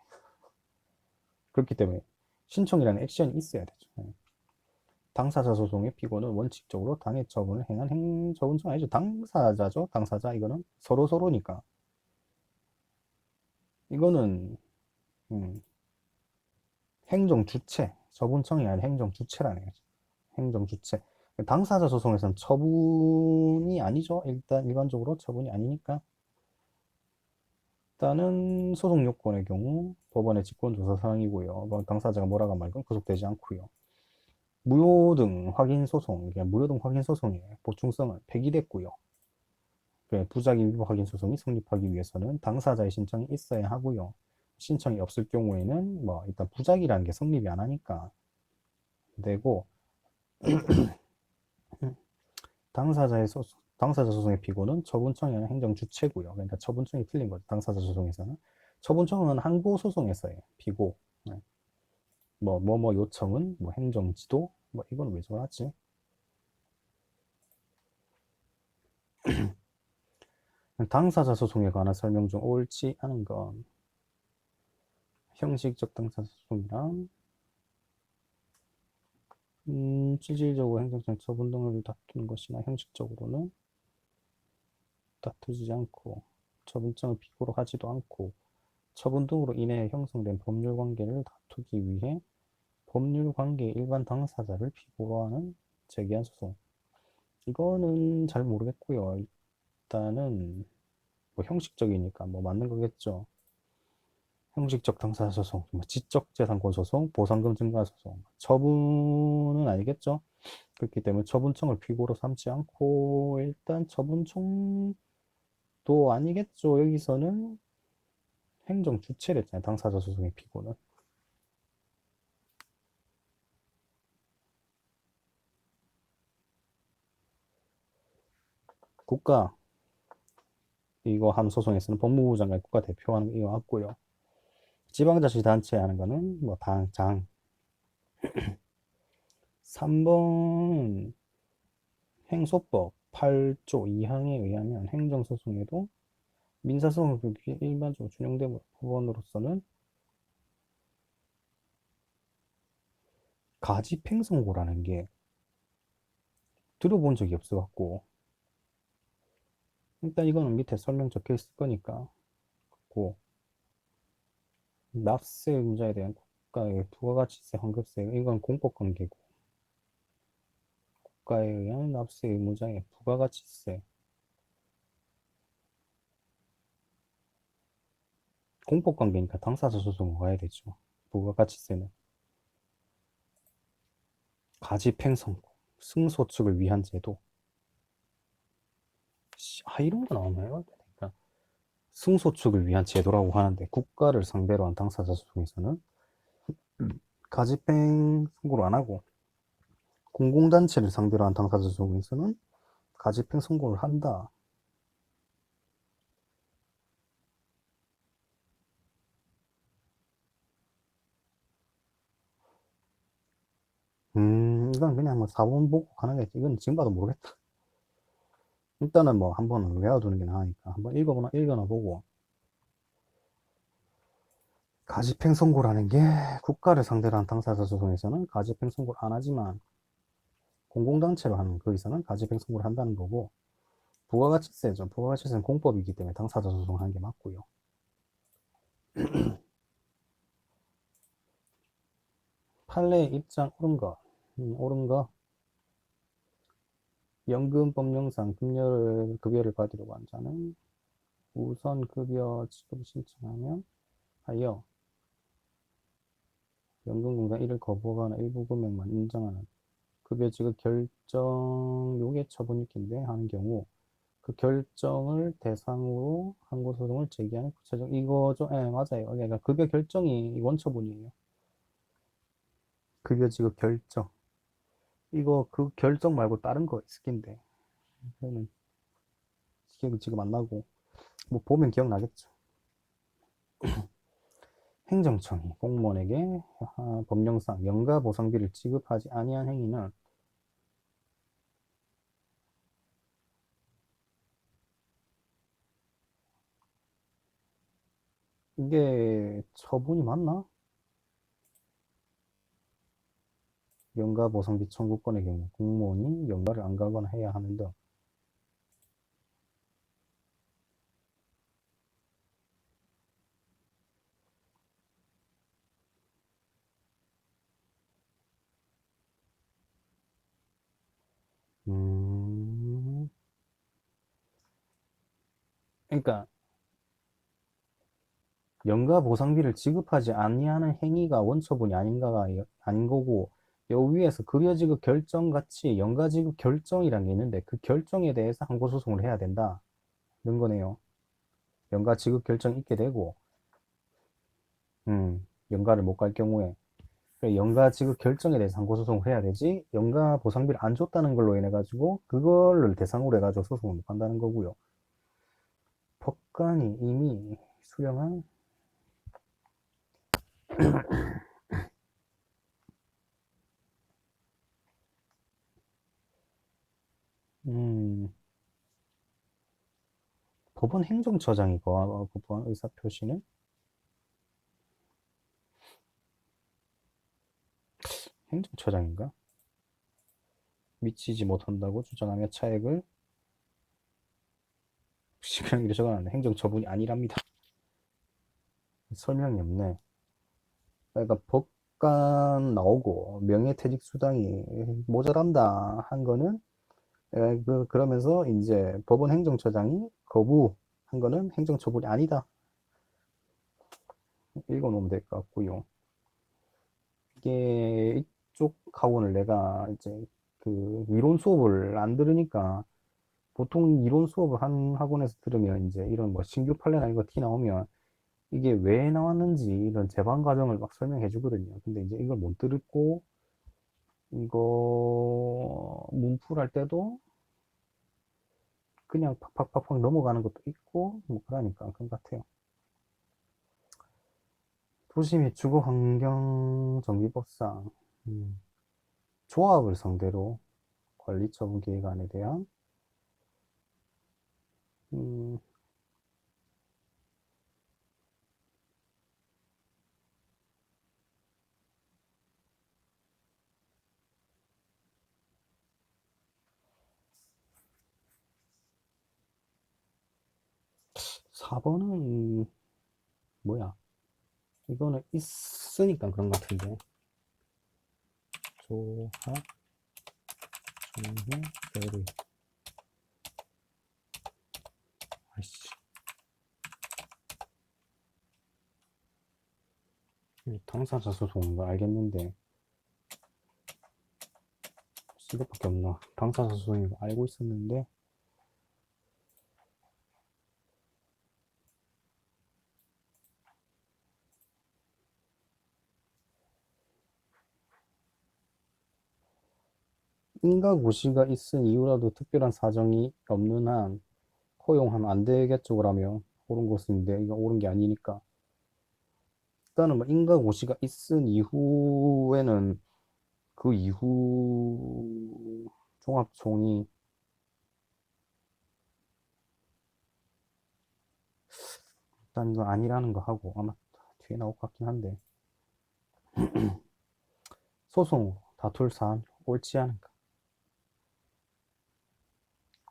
그렇기 때문에 신청이라는 액션이 있어야 되죠. 네. 당사자 소송의 피고는 원칙적으로 당해 처분을 행한 행처분청 아니죠. 당사자죠. 당사자 이거는 서로니까 이거는 음, 행정 주체 처분청이 아니라 행정 주체라는 거죠. 행정 주체. 당사자 소송에서는 처분이 아니죠. 일단 일반적으로 처분이 아니니까 일단은 소송 요건의 경우 법원의 직권조사 사항이고요. 뭐 당사자가 뭐라고 말건 구속되지 않고요. 무효등 확인 소송, 무효등 확인 소송의 보충성은 폐기됐고요. 부작위 위법 확인 소송이 성립하기 위해서는 당사자의 신청이 있어야 하고요. 신청이 없을 경우에는 뭐 일단 부작위라는 게 성립이 안 하니까 되고 당사자 소송의 피고는 처분청이 아니라 행정 주체고요. 그러니까 처분청이 틀린 거죠. 당사자 소송에서는 처분청은 항고 소송에서의 피고. 네. 뭐 요청은 뭐 행정지도 뭐 이거는 왜 적어놨지? 당사자 소송에 관한 설명 중 옳지 않은 건 형식적 당사자 소송이랑 실질적으로 행정적 처분 등을 다투는 것이나 형식적으로는 다투지 않고 처분청을 피고로 하지도 않고 처분 등으로 인해 형성된 법률 관계를 다투기 위해 법률 관계의 일반 당사자를 피고로 하는 제기한 소송. 이거는 잘 모르겠고요. 일단은 뭐 형식적이니까 뭐 맞는 거겠죠. 형식적 당사자 소송, 뭐 지적재산권 소송, 보상금 증가 소송. 처분은 아니겠죠. 그렇기 때문에 처분청을 피고로 삼지 않고 일단 처분청도 아니겠죠. 여기서는 행정 주체를 했잖아요. 당사자 소송의 피고는. 국가, 이거 한 소송에서는 법무부 장관 국가 대표하는 거 이거 맞고요. 지방자치단체 하는 거는 뭐 장. 3번 행소법 8조 2항에 의하면 행정소송에도 민사소송에 비해 일반적으로 준용되는 부분으로서는 가집행선고라는 게 들어본 적이 없어갖고 일단 이거는 밑에 설명 적혀 있을 거니까 고 납세 의무자에 대한 국가의 부가가치세 환급세 이건 공법관계고 국가에 의한 납세 의무자의 부가가치세 공법관계니까 당사자 소송으로 가야 되죠. 부가가치세는 가집행선고 승소축을 위한 제도 이런 거 나오나요? 그러니까 승소축을 위한 제도라고 하는데 국가를 상대로 한 당사자 소송에서는 가집행 선고를 안 하고 공공단체를 상대로 한 당사자 소송에서는 가집행 선고를 한다. 이건 그냥 뭐 사본 보고 가는 게 이건 지금 봐도 모르겠다. 일단은 뭐 한번 외워두는 게 나으니까 한번 읽어나 보고 가집행 선고라는 게 국가를 상대로 한 당사자 소송에서는 가집행 선고를 안 하지만 공공단체로 하는 거기서는 가집행 선고를 한다는 거고 부가가치세죠. 부가가치세는 공법이기 때문에 당사자 소송하는 게 맞고요. 판례 입장 옳은 거, 옳은 거. 연금법령상 급여를 받으려고 한 자는 우선 급여 지급 신청하면 하여 연금공단 이를 거부하거나 일부 금액만 인정하는 급여 지급 결정 요게 처분입긴데 하는 경우 그 결정을 대상으로 항고소송을 제기하는 구체적 이거죠. 예, 맞아요. 그러니까 급여 결정이 원처분이에요. 급여 지급 결정. 이거 그 결정 말고 다른 거 있을 텐데 이거는 기억이 지금 안 나고 뭐 보면 기억나겠죠. 행정청이 공무원에게 법령상 연가 보상비를 지급하지 아니한 행위는 이게 처분이 맞나? 연가 보상비 청구권의 경우 공무원이 연가를 안 가거나 해야 하는 등 그러니까 연가 보상비를 지급하지 아니하는 행위가 원처분이 아닌가가 아닌 거고 여 위에서 급여 지급 결정 같이 연가 지급 결정이라는 게 있는데 그 결정에 대해서 항고소송을 해야 된다는 거네요. 연가 지급 결정이 있게 되고 연가를 못 갈 경우에 연가 지급 결정에 대해서 항고소송을 해야 되지 연가 보상비를 안 줬다는 걸로 인해 가지고 그거를 대상으로 해가지고 소송을 못 한다는 거고요. 법관이 이미 수령한 음, 법원 행정처장이고 법원 의사표시는 행정처장인가? 미치지 못한다고 주장하며 차액을 시간이 적어놨는데 행정처분이 아니랍니다. 설명이 없네. 그러니까 법관 나오고 명예퇴직수당이 모자란다 한 거는 그러면서 이제 법원 행정처장이 거부한 거는 행정처분이 아니다. 읽어놓으면 될 것 같고요. 이게 이쪽 학원을 내가 이제 그 이론 수업을 안 들으니까 보통 이론 수업을 한 학원에서 들으면 이제 이런 뭐 신규 판례나 이거 티 나오면 이게 왜 나왔는지 이런 재반 과정을 막 설명해 주거든요. 근데 이제 이걸 못 듣고 이거 문풀할 때도 그냥 팍팍팍팍 넘어가는 것도 있고 뭐 그러니까 그런 것 같아요. 도시 및 주거 환경 정비법상 조합을 상대로 관리처분 계획안에 대한 음, 4번은 뭐야? 이거는 있으니까 그런 것 같은데. 조합 정비 대리. 아이씨. 당사자 소송인 거 알겠는데 이것밖에 없나? 당사자 소송인 거 알고 있었는데 인가고시가 있은 이유라도 특별한 사정이 없는 한 허용하면 안 되겠죠, 그러면. 옳은 것인데, 이거 옳은 게 아니니까. 일단은 뭐 인가고시가 있은 이후에는 그 이후 종합총이 일단 이거 아니라는 거 하고 아마 뒤에 나올 것 같긴 한데 소송 다툴 사안 옳지 않은가.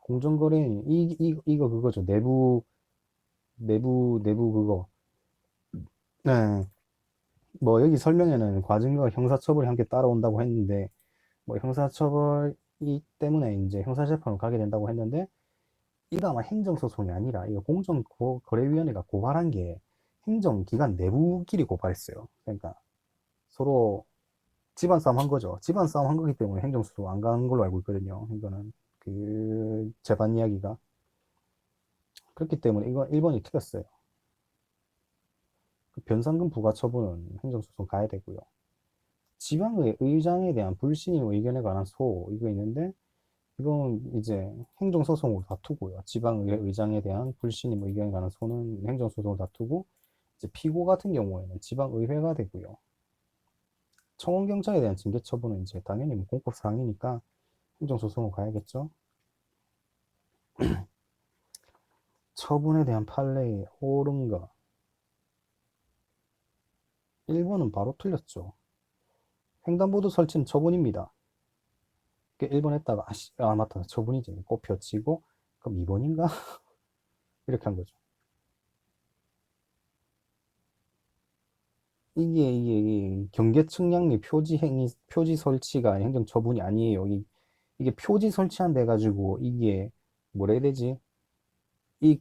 공정거래 이거 그거죠. 내부 그거. 네. 뭐 여기 설명에는 과징금과 형사처벌이 함께 따라온다고 했는데 뭐 형사처벌이 때문에 이제 형사재판을 가게 된다고 했는데 이거 아마 행정소송이 아니라 이거 공정거래위원회가 고발한 게 행정기관 내부끼리 고발했어요. 그러니까 서로 집안 싸움 한 거죠. 집안 싸움 한 거기 때문에 행정소송 안 간 걸로 알고 있거든요. 이거는 그 재반 이야기가 그렇기 때문에 이거 1번이 틀렸어요. 그 변상금 부과 처분은 행정소송 가야 되고요. 지방의 의장에 대한 불신임 의견에 관한 소 이거 있는데 이건 이제 행정소송으로 다투고요. 지방의회 의장에 대한 불신임 의견에 관한 소는 행정소송으로 다투고 이제 피고 같은 경우에는 지방의회가 되고요. 청원경찰에 대한 징계 처분은 이제 당연히 뭐 공법사항이니까 행정소송으로 가야겠죠. 처분에 대한 판례의 옳은 거 1번은 바로 틀렸죠. 횡단보도 설치는 처분입니다. 1번 했다가 맞다 처분이지 꼽혀치고 그럼 2번인가? 이렇게 한 거죠. 이게 경계측량 및 표지 설치가 행정처분이 아니에요. 이게 표지 설치한 데 가지고 이게 뭐라 해야 되지? 이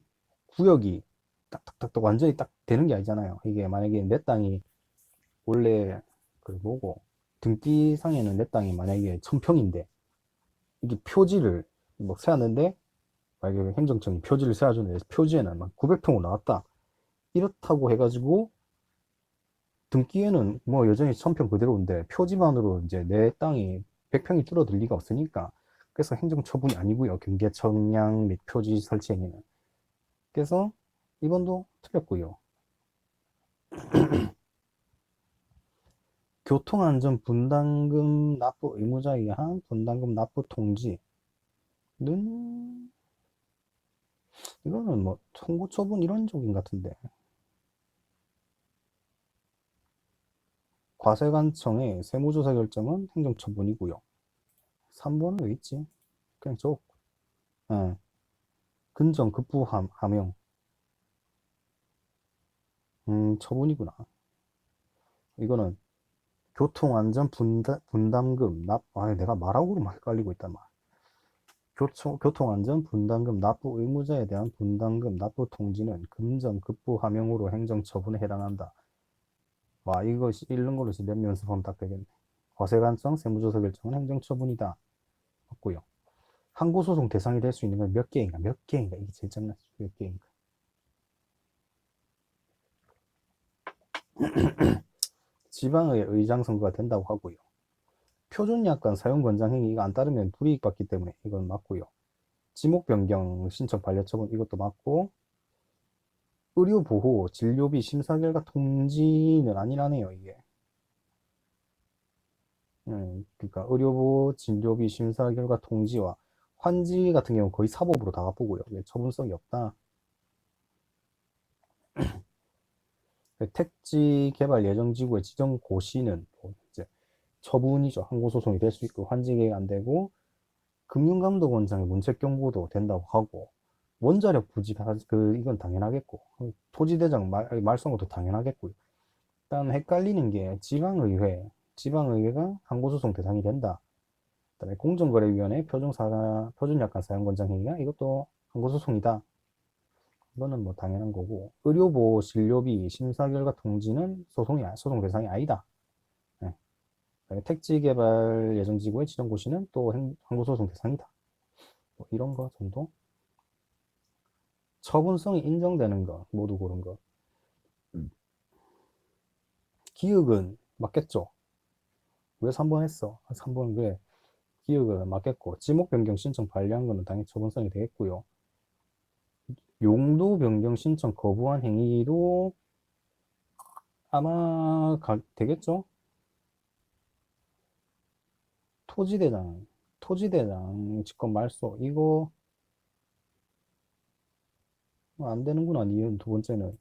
구역이 딱딱딱딱 완전히 딱 되는 게 아니잖아요. 이게 만약에 내 땅이 원래 그 뭐고 등기상에는 내 땅이 만약에 1000평인데 이게 표지를 뭐 세웠는데 만약에 행정청이 표지를 세워주는데 표지에는 막 900평으로 나왔다. 이렇다고 해가지고 등기에는 뭐 여전히 1000평 그대로인데 표지만으로 이제 내 땅이 100평이 줄어들 리가 없으니까 그래서 행정처분이 아니고요. 경계청량 및 표지 설치 행위는. 그래서 이번도 틀렸고요. 교통안전 분담금 납부 의무자에 의한 분담금 납부 통지는 이거는 뭐 통고 처분 이런 쪽인 것 같은데 과세관청의 세무조사 결정은 행정처분이고요. 3번은 왜 있지? 그냥 저 예. 근정 급부 함용 처분이구나. 이거는 교통안전 분담금 내가 말하고도 막 헷갈리고 있단 말이야. 교통안전 분담금 납부 의무자에 대한 분담금 납부 통지는 금전 급부 하명으로 행정처분에 해당한다. 와, 이거 읽는 걸로 몇 명 연습하면 딱 되겠네. 과세관청 세무조사 결정은 행정처분이다. 맞고요. 항고소송 대상이 될 수 있는 건 몇 개인가? 몇 개인가? 이게 제일 짱나. 몇 개인가? 지방의 의장 선거가 된다고 하고요. 표준약관 사용 권장 행위가 안 따르면 불이익 받기 때문에 이건 맞고요. 지목 변경 신청 반려처분 이것도 맞고, 의료보호 진료비 심사 결과 통지는 아니라네요, 이게. 그러니까 의료보호 진료비 심사 결과 통지와 환지 같은 경우는 거의 사법으로 다 가보고요. 처분성이 없다. 택지 개발 예정지구의 지정 고시는 이제 처분이죠. 항고소송이 될 수 있고, 환지 계획 안 되고, 금융감독원장의 문책 경고도 된다고 하고, 원자력 부지 이건 당연하겠고, 토지대장 말소도 당연하겠고요. 일단 헷갈리는 게 지방의회가 항고소송 대상이 된다. 그다음에 공정거래위원회 표준약관 사용권장 행위가 이것도 항고소송이다. 이거는 뭐 당연한 거고, 의료보호 진료비 심사 결과 통지는 소송 대상이 아니다. 네. 택지 개발 예정지구의 지정고시는 또 항고소송 대상이다. 뭐 이런 거 정도. 처분성이 인정되는 거 모두 고른 거. 기억은 맞겠죠? 왜 3번 했어? 3번 왜? 기억은 맞겠고, 지목 변경 신청 반려한 거는 당연히 처분성이 되겠고요. 용도 변경 신청 거부한 행위도 아마 되겠죠? 토지대장 직권 말소 이거 안 되는구나. 이건 두 번째는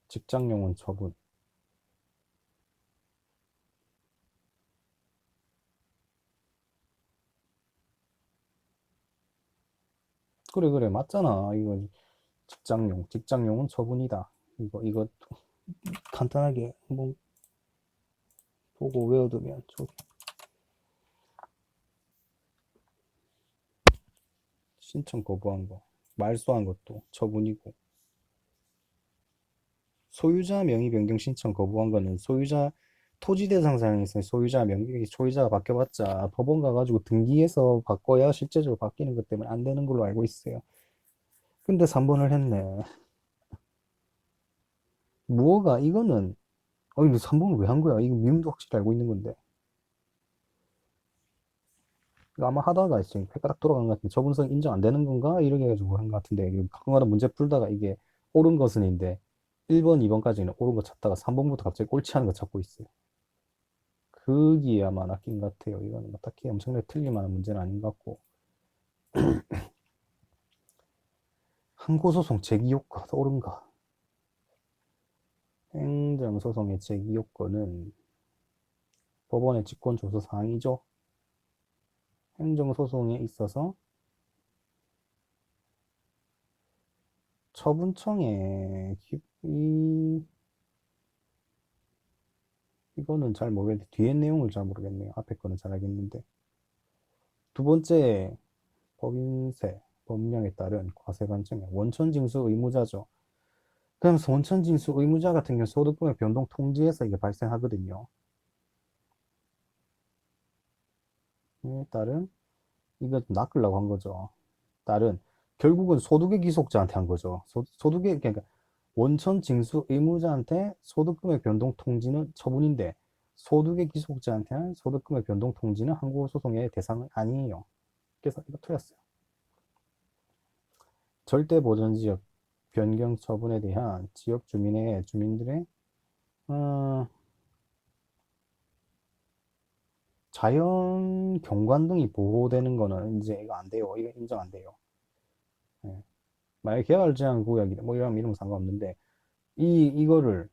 직장용은 처분. 그래 맞잖아. 이거 직장용은 처분이다. 이거 간단하게 한번 보고 외워두면 신청 거부한 거, 말소한 것도 처분이고, 소유자 명의 변경 신청 거부한 거는 토지 대상상에서 소유자가 바뀌어봤자 법원 가가지고 등기해서 바꿔야 실제적으로 바뀌는 것 때문에 안 되는 걸로 알고 있어요. 근데 3번을 했네. 무허가 이거는 근데 3번을 왜 한 거야? 이거 미음도 확실히 알고 있는 건데. 이거 아마 하다가 지금 헷가닥 돌아간 것 같은데 처분성 인정 안 되는 건가? 이렇게 해가지고 한 것 같은데 가끔가다 문제 풀다가 이게 옳은 것은인데 1번, 2번까지는 옳은 거 찾다가 3번부터 갑자기 옳지 않은 거 찾고 있어요. 그기에 아마 낚인 것 같아요. 이거는 뭐 딱히 엄청나게 틀릴 만한 문제는 아닌 것 같고. 항고소송 제기요건 옳은가? 행정소송의 제기요건은 법원의 직권조서사항이죠. 행정소송에 있어서 처분청에 이거는 잘 모르겠는데 뒤에 내용을 잘 모르겠네요. 앞에 거는 잘 알겠는데. 두 번째 법인세 법령에 따른 과세관청의 원천징수 의무자죠. 그러면서 원천징수 의무자 같은 경우 소득금액 변동 통지에서 이게 발생하거든요. 에 따른 이거 좀 낚으려고 한 거죠. 딸은 결국은 소득의 귀속자한테 한 거죠. 소득의 그러니까 원천 징수 의무자한테 소득금액 변동 통지는 처분인데 소득의 귀속자한테 한 소득금액 변동 통지는 항고소송의 대상은 아니에요. 그래서 이거 틀렸어요. 절대 보전 지역 변경 처분에 대한 지역 주민들의 어, 자연 경관 등이 보호되는 거는 이제 이거 안 돼요. 이거 인정 안 돼요. 예. 만약 개발 제한 구역이다 뭐 이러면 상관없는데 이거를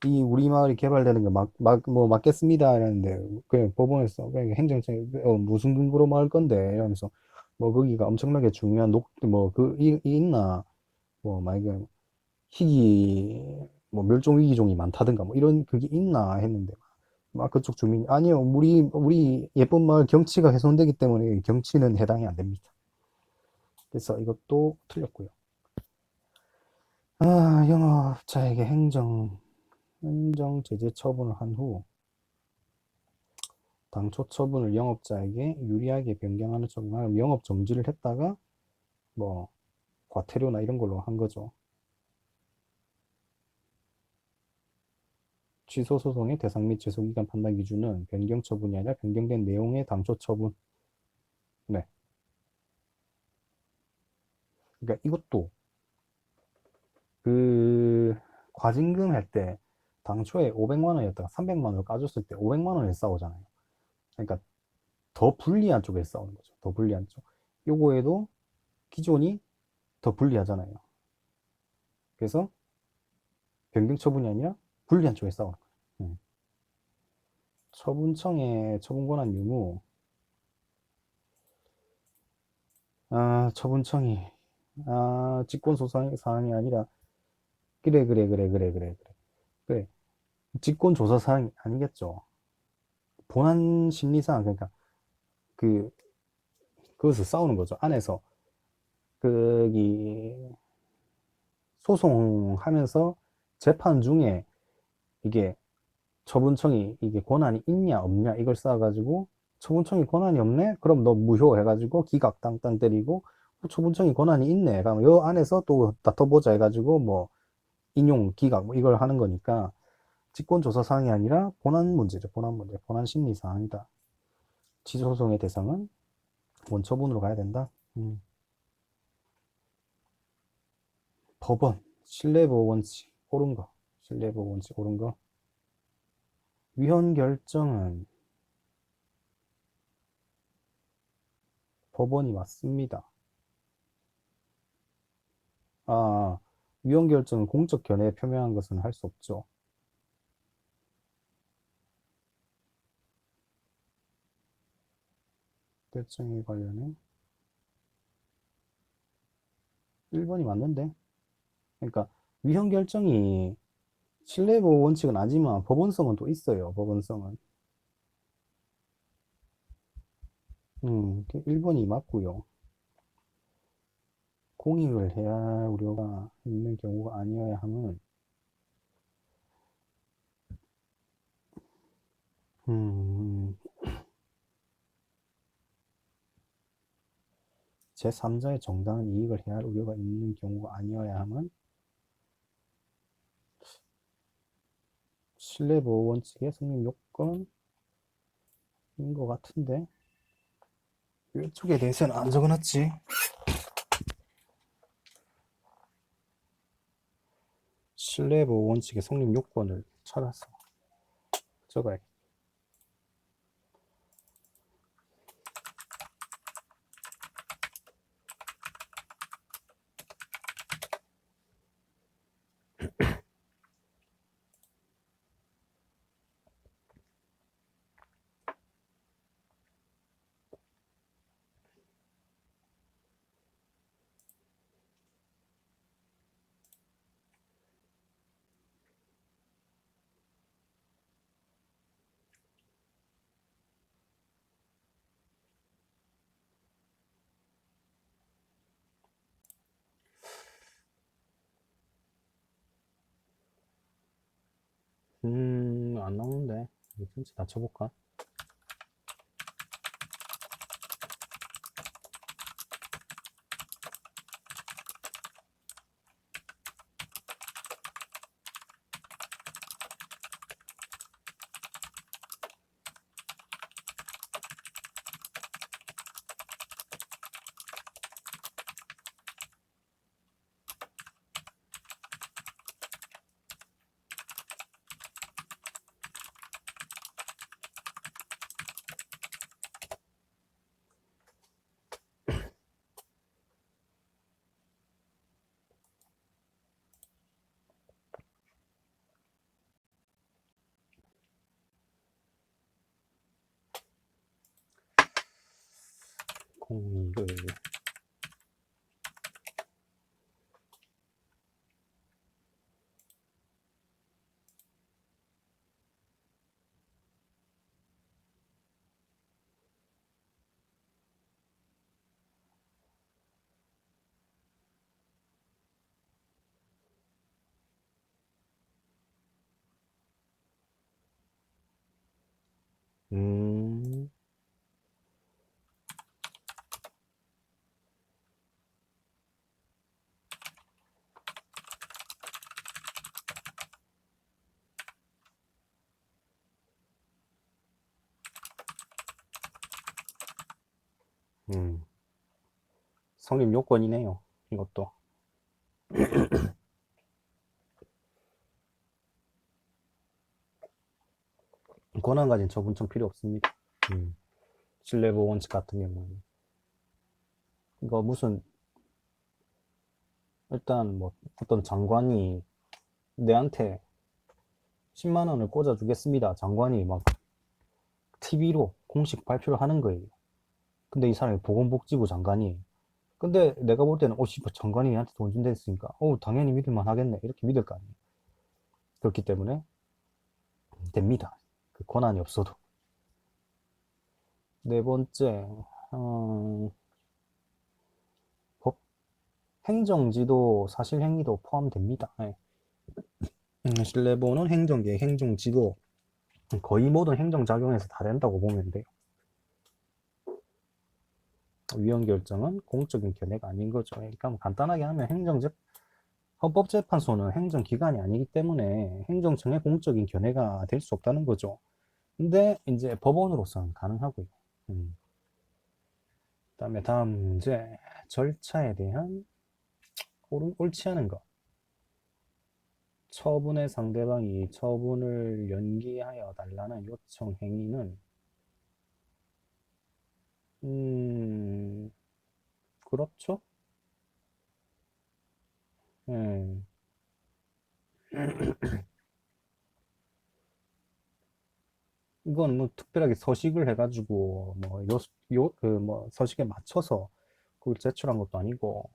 우리 마을이 개발되는 거 뭐 맞겠습니다 이랬는데 그냥 법원에서 그냥 행정청에 무슨 근거로 말 건데 이러면서 뭐 거기가 엄청나게 중요한 있나 뭐 만약에 희귀 뭐 멸종 위기종이 많다든가 뭐 이런 그게 있나 했는데 막 그쪽 주민이 아니요 우리 예쁜 마을 경치가 훼손되기 때문에 경치는 해당이 안 됩니다. 그래서 이것도 틀렸고요. 영업자에게 행정 제재 처분을 한 후 당초 처분을 영업자에게 유리하게 변경하는 처분을 영업 정지를 했다가 뭐 과태료나 이런 걸로 한 거죠. 취소 소송의 대상 및 제소기간 판단 기준은 변경 처분이 아니라 변경된 내용의 당초 처분. 네. 그러니까 이것도 그 과징금 할 때 당초에 500만 원이었다가 300만 원을 까줬을 때 500만 원에 싸우잖아요. 그러니까 더 불리한 쪽에 싸우는 거죠. 더 불리한 쪽. 요거에도 기존이 더 불리하잖아요. 그래서 변경 처분이 아니라 불리한 쪽에 싸우는 거예요. 처분청의 처분 권한 유무. 처분청이 직권 소사 사항이 아니라 그래. 직권 조사 사항이 아니겠죠. 본안 심리 사항 그러니까 그 그것을 싸우는 거죠. 안에서 이 소송하면서 재판 중에 이게 처분청이 이게 권한이 있냐 없냐 이걸 쌓아가지고 처분청이 권한이 없네? 그럼 너 무효 해가지고 기각 땅땅 때리고 처분청이 권한이 있네. 그럼 요 안에서 또 다퉈보자 해가지고 뭐 인용 기각 뭐 이걸 하는 거니까 직권조사 사항이 아니라 본안 문제죠. 본안 문제. 본안 심리 사항이다. 취소소송의 대상은 원처분으로 가야 된다. 법원 신뢰보호 원칙 옳은 거. 신뢰보호 원칙 옳은 거. 위헌 결정은 법원이 맞습니다. 위헌 결정은 공적 견해에 표명한 것은 할 수 없죠. 결정에 관련해 1번이 맞는데. 그러니까 위헌 결정이 신뢰보호 원칙은 아니지만 법원성은 또 있어요. 법원성은. 1번이 맞고요. 공익을 해야 할 우려가 있는 경우가 아니어야 함은 제3자의 정당한 이익을 해야 할 우려가 있는 경우가 아니어야 함은 신뢰보호 원칙의 성립 요건인 것 같은데 이쪽에 대해서는 안 적어놨지. 신뢰보호 원칙의 성립 요건을 찾아서 적어야겠다. 안 나오는데 전체 다 쳐볼까? 공익을 음, 음, 성립 요건이네요. 이것도. 권한 가진 처분청 필요 없습니다. 음, 신뢰보호 원칙 같은 경우는. 이거 무슨, 일단 뭐, 어떤 장관이 내한테 10만 원을 꽂아주겠습니다. 장관이 막 TV로 공식 발표를 하는 거예요. 근데 이 사람이 보건복지부 장관이에요. 근데 내가 볼 때는, 씨, 뭐 장관이 얘한테 돈 준다 했으니까, 당연히 믿을만 하겠네. 이렇게 믿을 거 아니에요. 그렇기 때문에 됩니다. 그 권한이 없어도. 네 번째, 어, 법, 행정지도, 사실행위도 포함됩니다. 예. 신뢰보호는 행정계, 행정지도, 거의 모든 행정작용에서 다 된다고 보면 돼요. 위헌 결정은 공적인 견해가 아닌 거죠. 그러니까 뭐 간단하게 하면 헌법재판소는 행정기관이 아니기 때문에 행정청의 공적인 견해가 될 수 없다는 거죠. 근데 이제 법원으로서는 가능하고요. 그다음에 다음 문제, 절차에 대한 옳지 않은 것. 처분의 상대방이 처분을 연기하여 달라는 요청 행위는 그렇죠? 예. 이건 뭐 특별하게 서식을 해가지고 뭐 뭐 서식에 맞춰서 그걸 제출한 것도 아니고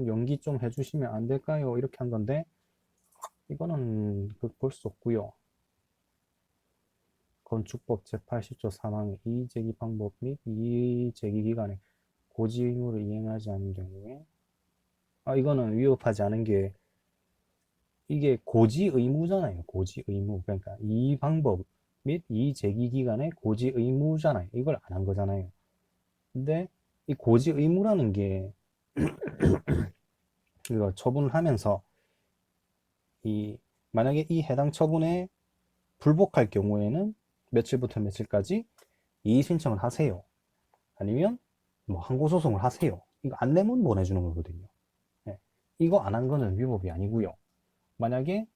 연기 좀 해주시면 안 될까요? 이렇게 한 건데 이거는 볼 수 없고요. 건축법 제80조 3항의 이의제기 방법 및 이의제기 기간에 고지 의무를 이행하지 않은 경우에 이거는 위법하지 않은 게 이게 고지 의무잖아요. 고지 의무. 그러니까 이 방법 및 이 제기 기간에 고지 의무잖아요. 이걸 안 한 거잖아요. 근데 이 고지 의무라는 게 이거 처분을 하면서 이 만약에 이 해당 처분에 불복할 경우에는 며칠부터 며칠까지 이의 신청을 하세요. 아니면 뭐 항고 소송을 하세요. 이거 안내문 보내주는 거거든요. 네. 이거 안 한 거는 위법이 아니고요. 만약에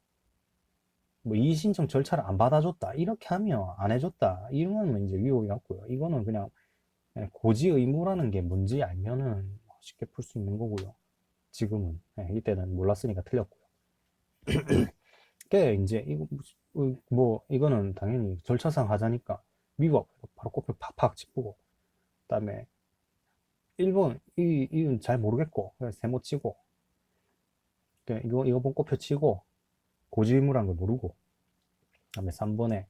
뭐 이의 신청 절차를 안 받아줬다 이렇게 하면 안 해줬다 이러면 이제 위법이 같고요. 이거는 그냥 고지 의무라는 게 뭔지 알면은 쉽게 풀 수 있는 거고요. 지금은 이때는 몰랐으니까 틀렸고요. 그 이제 이거 이거는 당연히 절차상 하자니까 위법 바로 꼬표 팍팍 짚고 그다음에 1번 이건 잘 모르겠고 그래서 세모 치고 이거 본 꼬표 치고 고지 의무란 걸 모르고 그다음에 3번에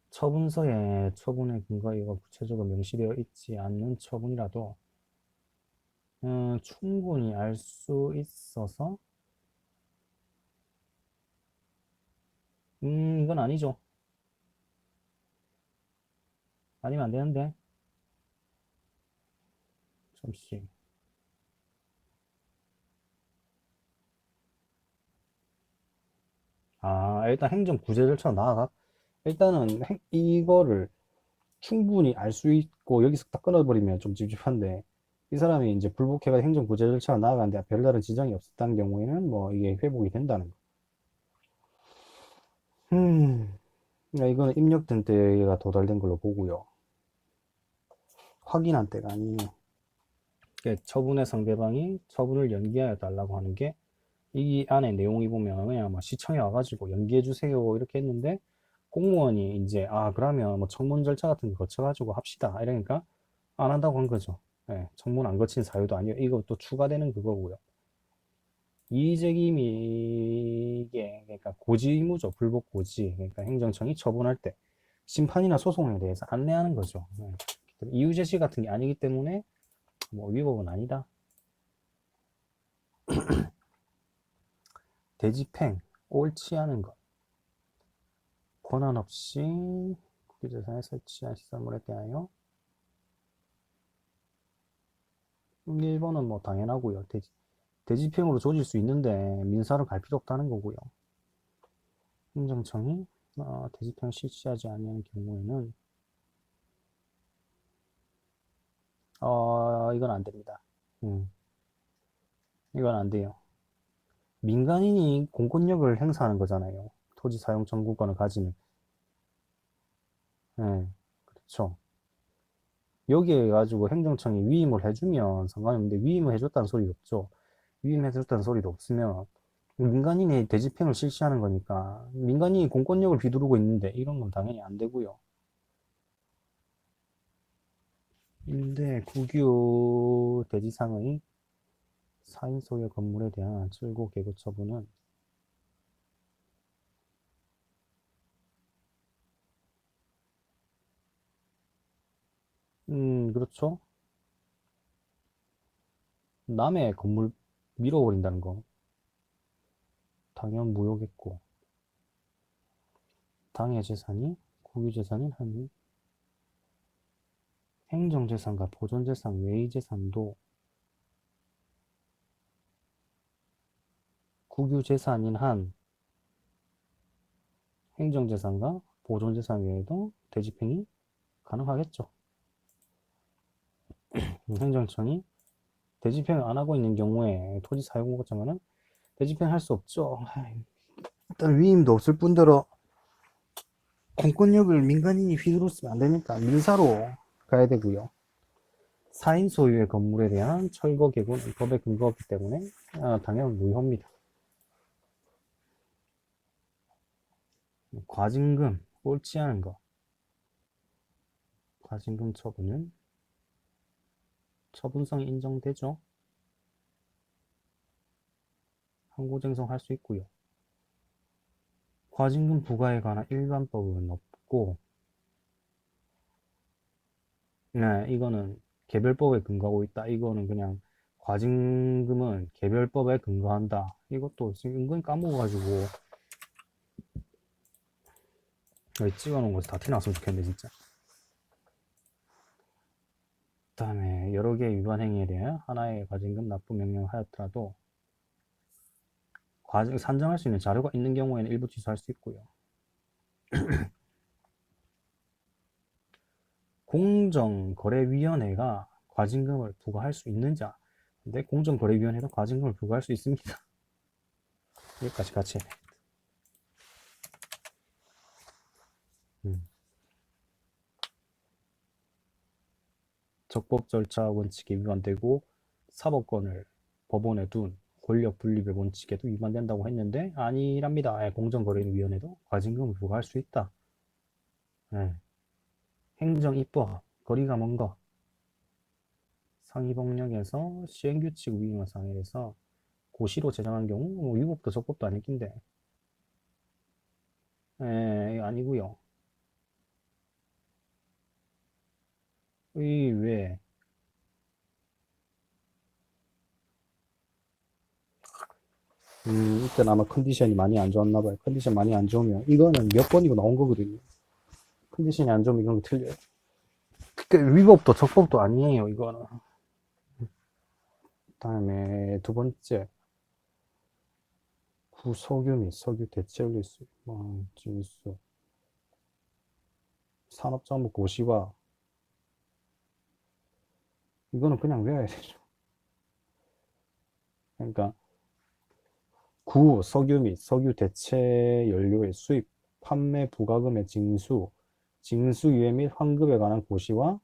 처분서에 처분의 근거 이유가 구체적으로 명시되어 있지 않는 처분이라도 충분히 알 수 있어서 이건 아니죠. 아니면 안 되는데 잠시 일단 행정 구제 절차로 나아가 일단은 이거를 충분히 알 수 있고 여기서 딱 끊어버리면 좀 찝찝한데 이 사람이 이제 불복해가 행정 구제 절차가 나아가는데 별다른 지장이 없었다는 경우에는 뭐 이게 회복이 된다는 거. 그러니까 이거는 입력된 때가 도달된 걸로 보고요. 확인한 때가 아니에요. 그러니까 처분의 상대방이 처분을 연기하여 달라고 하는 게 이 안에 내용이 보면 그냥 뭐 시청에 와가지고 연기해 주세요 이렇게 했는데 공무원이 이제 그러면 뭐 청문 절차 같은 거 거쳐가지고 합시다 이러니까 안 한다고 한 거죠. 예, 청문 안 거친 사유도 아니에요. 이거 또 추가되는 그거고요. 이의제기미 이게 그러니까 고지 의무죠. 불복 고지. 그러니까 행정청이 처분할 때 심판이나 소송에 대해서 안내하는 거죠. 예. 이유 제시 같은 게 아니기 때문에 뭐 위법은 아니다. 대집행 옳지 않은 것. 권한 없이 국유재산에 설치한 시설물에 대하여 1번은 뭐 당연하고요. 대집행으로 조질 수 있는데 민사를 갈 필요 없다는 거고요. 행정청이 대집행을 실시하지 아니하는 경우에는 이건 안 됩니다. 이건 안 돼요. 민간인이 공권력을 행사하는 거잖아요. 토지 사용 청구권을 가지는. 예, 그렇죠. 여기에 가지고 행정청이 위임을 해주면 상관이 없는데 위임을 해줬다는 소리 없죠. 위임해줬다는 소리도 없으면 민간인이 대집행을 실시하는 거니까 민간인이 공권력을 휘두르고 있는데 이런 건 당연히 안 되고요. 근데 국유 대지상의 사인 소유의 건물에 대한 철거 개고 처분은 그렇죠. 남의 건물 밀어버린다는 거 당연 무효겠고 당의 재산이 국유재산인 한 행정재산과 보존재산 외의 재산도 국유재산인 한 행정재산과 보존재산 외에도 대집행이 가능하겠죠. 행정청이 대집행을 안 하고 있는 경우에 토지 사용권자는 대집행 할 수 없죠. 일단 위임도 없을 뿐더러 공권력을 민간인이 휘두르면 안 되니까 민사로 가야 되고요. 사인 소유의 건물에 대한 철거 개고는 법에 근거 없기 때문에 당연히 무효입니다. 과징금 옳지 않은 거. 과징금 처분은 처분성이 인정되죠. 항고쟁송할 수 있고요. 과징금 부과에 관한 일반법은 없고 네, 이거는 개별법에 근거하고 있다. 이거는 그냥 과징금은 개별법에 근거한다. 이것도 지금 은근히 까먹어가지고 여기 찍어놓은 거서 다 티나왔으면 좋겠는데 진짜. 그 다음에 여러 개의 위반 행위에 대해 하나의 과징금 납부 명령을 하였더라도 산정할 수 있는 자료가 있는 경우에는 일부 취소할 수 있고요. 공정거래위원회가 과징금을 부과할 수 있는지 근데 공정거래위원회가 과징금을 부과할 수 있습니다. 여기까지 같이 해야 돼. 적법 절차 원칙에 위반되고 사법권을 법원에 둔 권력 분립의 원칙에도 위반된다고 했는데 아니랍니다. 공정거래위원회도 과징금을 부과할 수 있다. 행정입법 거리가 먼 거 상위법령에서 시행규칙 위임을 상해해서 고시로 제정한 경우 위법도 적법도 아닐 낀데 아니고요. 왜 이때는 아마 컨디션이 많이 안 좋았나 봐요. 컨디션 많이 안 좋으면 이거는 몇 번이고 나온 거거든요. 컨디션이 안 좋으면 이건 거 틀려요. 그러니까 위법도 적법도 아니에요. 이거는. 다음에 두 번째 구석유 및 석유 대체율리수 진수 산업자목 고시와 이거는 그냥 외워야 되죠. 그러니까 석유 및 석유 대체 연료의 수입, 판매 부가금의 징수, 징수유예 및 환급에 관한 고시와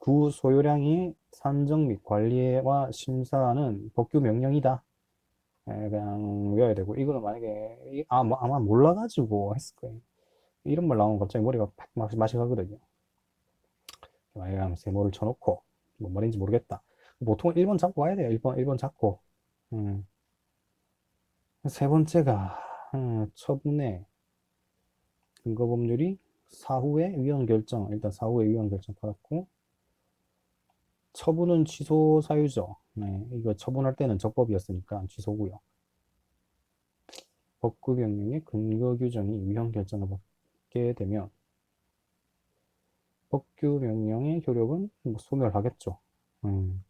구소요량의 산정 및 관리와 심사는 법규 명령이다. 그냥 외워야 되고 이거는 만약에 아마 몰라가지고 했을 거예요. 이런 말 나오면 갑자기 머리가 팍 맛이 가거든요. 만약에 세모를 쳐놓고 뭔 말인지 모르겠다. 보통 1번 잡고 와야 돼요. 1번 잡고. 세 번째가 처분의 근거법률이 사후에 위헌 결정. 일단 사후에 위헌 결정 받았고 처분은 취소 사유죠. 이거 처분할 때는 적법이었으니까 취소고요. 법규 명령의 근거 규정이 위헌 결정을 되면 법규 명령의 효력은 뭐 소멸하겠죠. 음.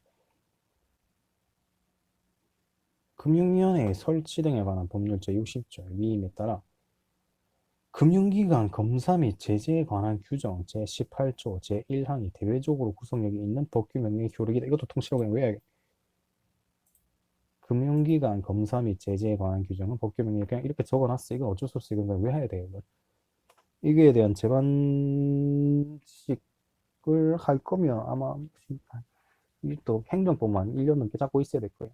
금융위원회의 설치 등에 관한 법률 제60조 위임에 따라 금융기관 검사 및 제재에 관한 규정 제18조 제1항이 대외적으로 구속력이 있는 법규 명령의 효력이다. 이것도 통째로 그냥 외워야겠다. 금융기관 검사 및 제재에 관한 규정은 법규 명령에 그냥 이렇게 적어놨어. 이건 어쩔 수 없어. 이건 그냥 외워야 돼요. 이거에 대한 재반식을 할 거면 아마 또 행정법만 1년 넘게 잡고 있어야 될 거예요.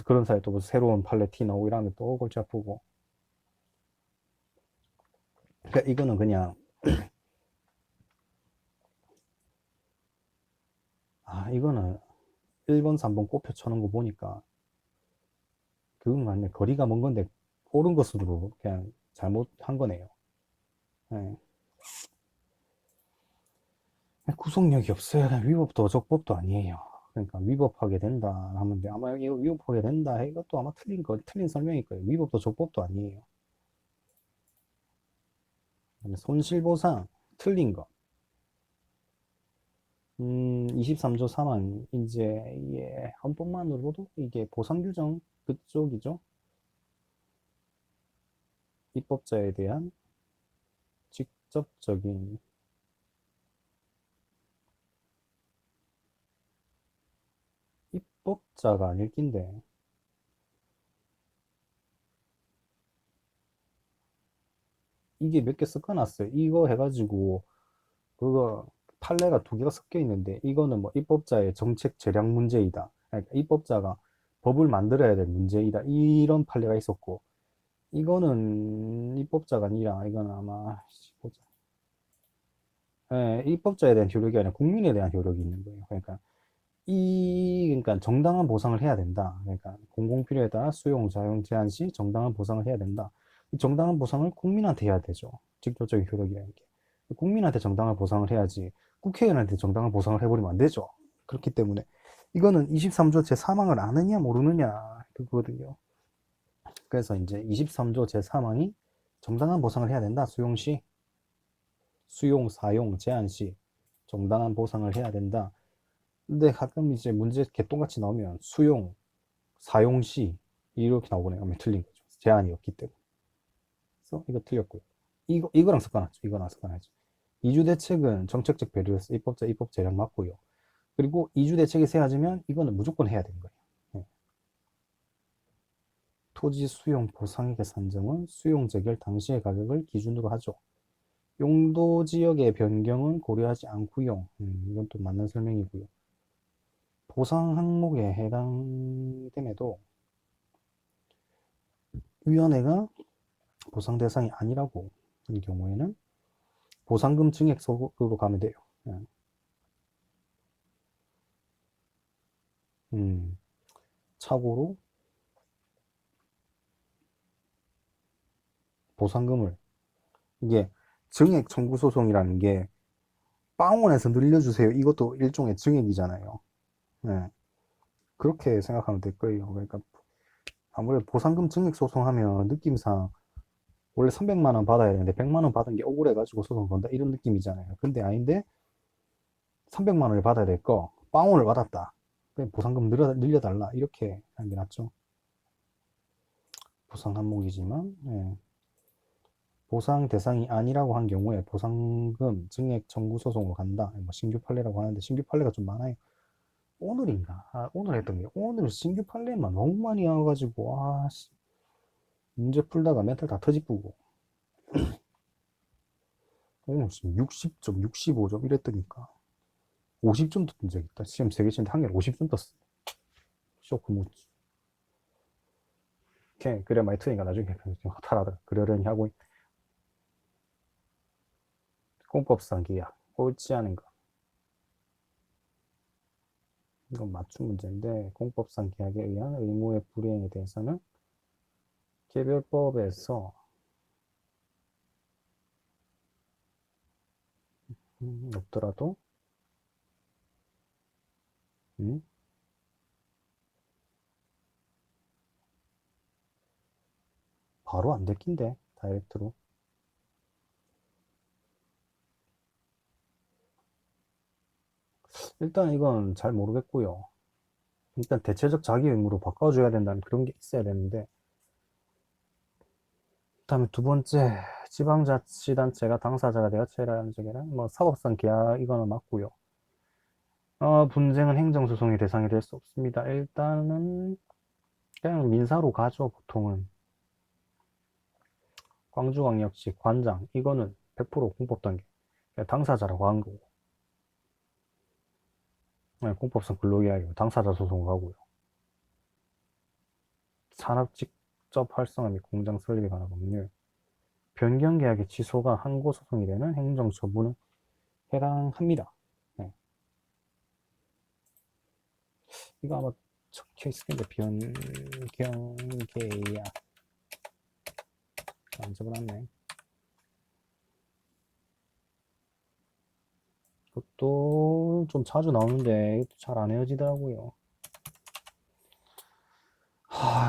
그런 사이에 또 새로운 팔레티 나오고 이러면 또 골치 아프고. 그러니까 이거는 그냥 이거는 1번, 3번 꼽혀 쳐놓은 거 보니까 그건 맞네. 거리가 먼 건데 옳은 것으로 그냥 잘못한 거네요. 네. 구속력이 없어야 위법도 적법도 아니에요. 그러니까 위법하게 된다 하면 돼. 아마 이거 위법하게 된다. 이것도 아마 틀린 설명일 거예요. 위법도 적법도 아니에요. 손실보상 틀린 거. 23조 3항 이제 이게 헌법만으로도 이게 보상규정 그쪽이죠. 입법자에 대한 직접적인 입법자가 아닐 낀데 이게 몇 개 섞어놨어요. 이거 해가지고 그거 판례가 두 개가 섞여 있는데 이거는 뭐 입법자의 정책 절약 문제이다. 그러니까 입법자가 법을 만들어야 될 문제이다. 이런 판례가 있었고 이거는 입법자가 아니라 이거는 아마 보자. 예, 입법자에 대한 효력이 아니라 국민에 대한 효력이 있는 거예요. 그러니까 정당한 보상을 해야 된다. 그러니까 공공필요에 따라 수용, 자용 제한 시 정당한 보상을 해야 된다. 이 정당한 보상을 국민한테 해야 되죠. 직접적인 효력이라는 게. 국민한테 정당한 보상을 해야지 국회의원한테 정당한 보상을 해버리면 안 되죠. 그렇기 때문에 이거는 23조 제3항을 아느냐 모르느냐 그거거든요. 그래서 이제 23조 제3항이 정당한 보상을 해야 된다. 수용 시, 수용, 사용, 제한 시 정당한 보상을 해야 된다. 근데 가끔 이제 문제 개똥같이 나오면 수용, 사용 시 이렇게 나오네요. 그러면 틀린 거죠. 제한이 없기 때문에. 그래서 이거 틀렸고요. 이거랑 섞어놨죠. 이거랑 섞어놨죠. 이주 대책은 정책적 배려에서 입법자 입법 재량 맞고요. 그리고 이주 대책이 세워지면 이거는 무조건 해야 되는 거예요. 네. 토지 수용 보상액의 산정은 수용 재결 당시의 가격을 기준으로 하죠. 용도 지역의 변경은 고려하지 않고요. 이건 또 맞는 설명이고요. 보상 항목에 해당됨에도 위원회가 보상 대상이 아니라고 하는 경우에는 보상금 증액 속으로 가면 돼요. 예. 참고로 보상금을 이게 증액 청구 소송이라는 게 빵원에서 늘려주세요. 이것도 일종의 증액이잖아요. 예. 그렇게 생각하면 될 거예요. 그러니까 아무래도 보상금 증액 소송하면 느낌상 원래 300만 원 받아야 되는데 100만 원 받은 게 억울해가지고 소송 건다 이런 느낌이잖아요. 근데 아닌데 300만 원을 받아야 될 거 빵원을 받았다. 그냥 보상금 늘려달라 이렇게 하는 게 낫죠. 보상 항목이지만 예. 보상 대상이 아니라고 한 경우에 보상금 증액 청구 소송으로 간다. 뭐 신규 판례라고 하는데 신규 판례가 좀 많아요. 오늘인가? 오늘 했던 게 오늘 신규 판례만 너무 많이 와가지고 문제 풀다가 멘탈 다 터지고 오늘 지금 60점, 65점 이랬더니까 50점 떴던 적 있다. 시험 3개 치는데 한 개를 50점 떴어. 쇼크 못. 그래 많이 트니까 나중에 허탈하더라. 그러려니 하고 공법상 기약 옳지 않은 거. 이건 맞춤 문제인데 공법상 기약에 의한 의무의 불이행에 대해서는 개별법에서 없더라도 음, 바로 안 됐긴데 다이렉트로 일단 이건 잘 모르겠고요. 일단 대체적 자기 의무로 바꿔줘야 된다는 그런 게 있어야 되는데, 그다음에 두 번째, 지방자치단체가 당사자가 되어 체결하는 적에는 뭐 사법상 계약 이거는 맞고요. 분쟁은 행정소송의 대상이 될 수 없습니다. 일단은 그냥 민사로 가죠, 보통은. 광주광역시 관장, 이거는 100% 공법단계. 당사자라고 한 거고. 네, 공법상 근로계약이고, 당사자 소송 가고요. 산업 직접 활성화 및 공장 설립에 관한 법률. 변경계약의 취소가 항고소송이 되는 행정처분에 해당합니다. 네. 이거 아마 적혀 있을 텐데, 변경계약. 안 적어놨네. 이것도 좀 자주 나오는데, 이것도 잘 안 헤어지더라고요.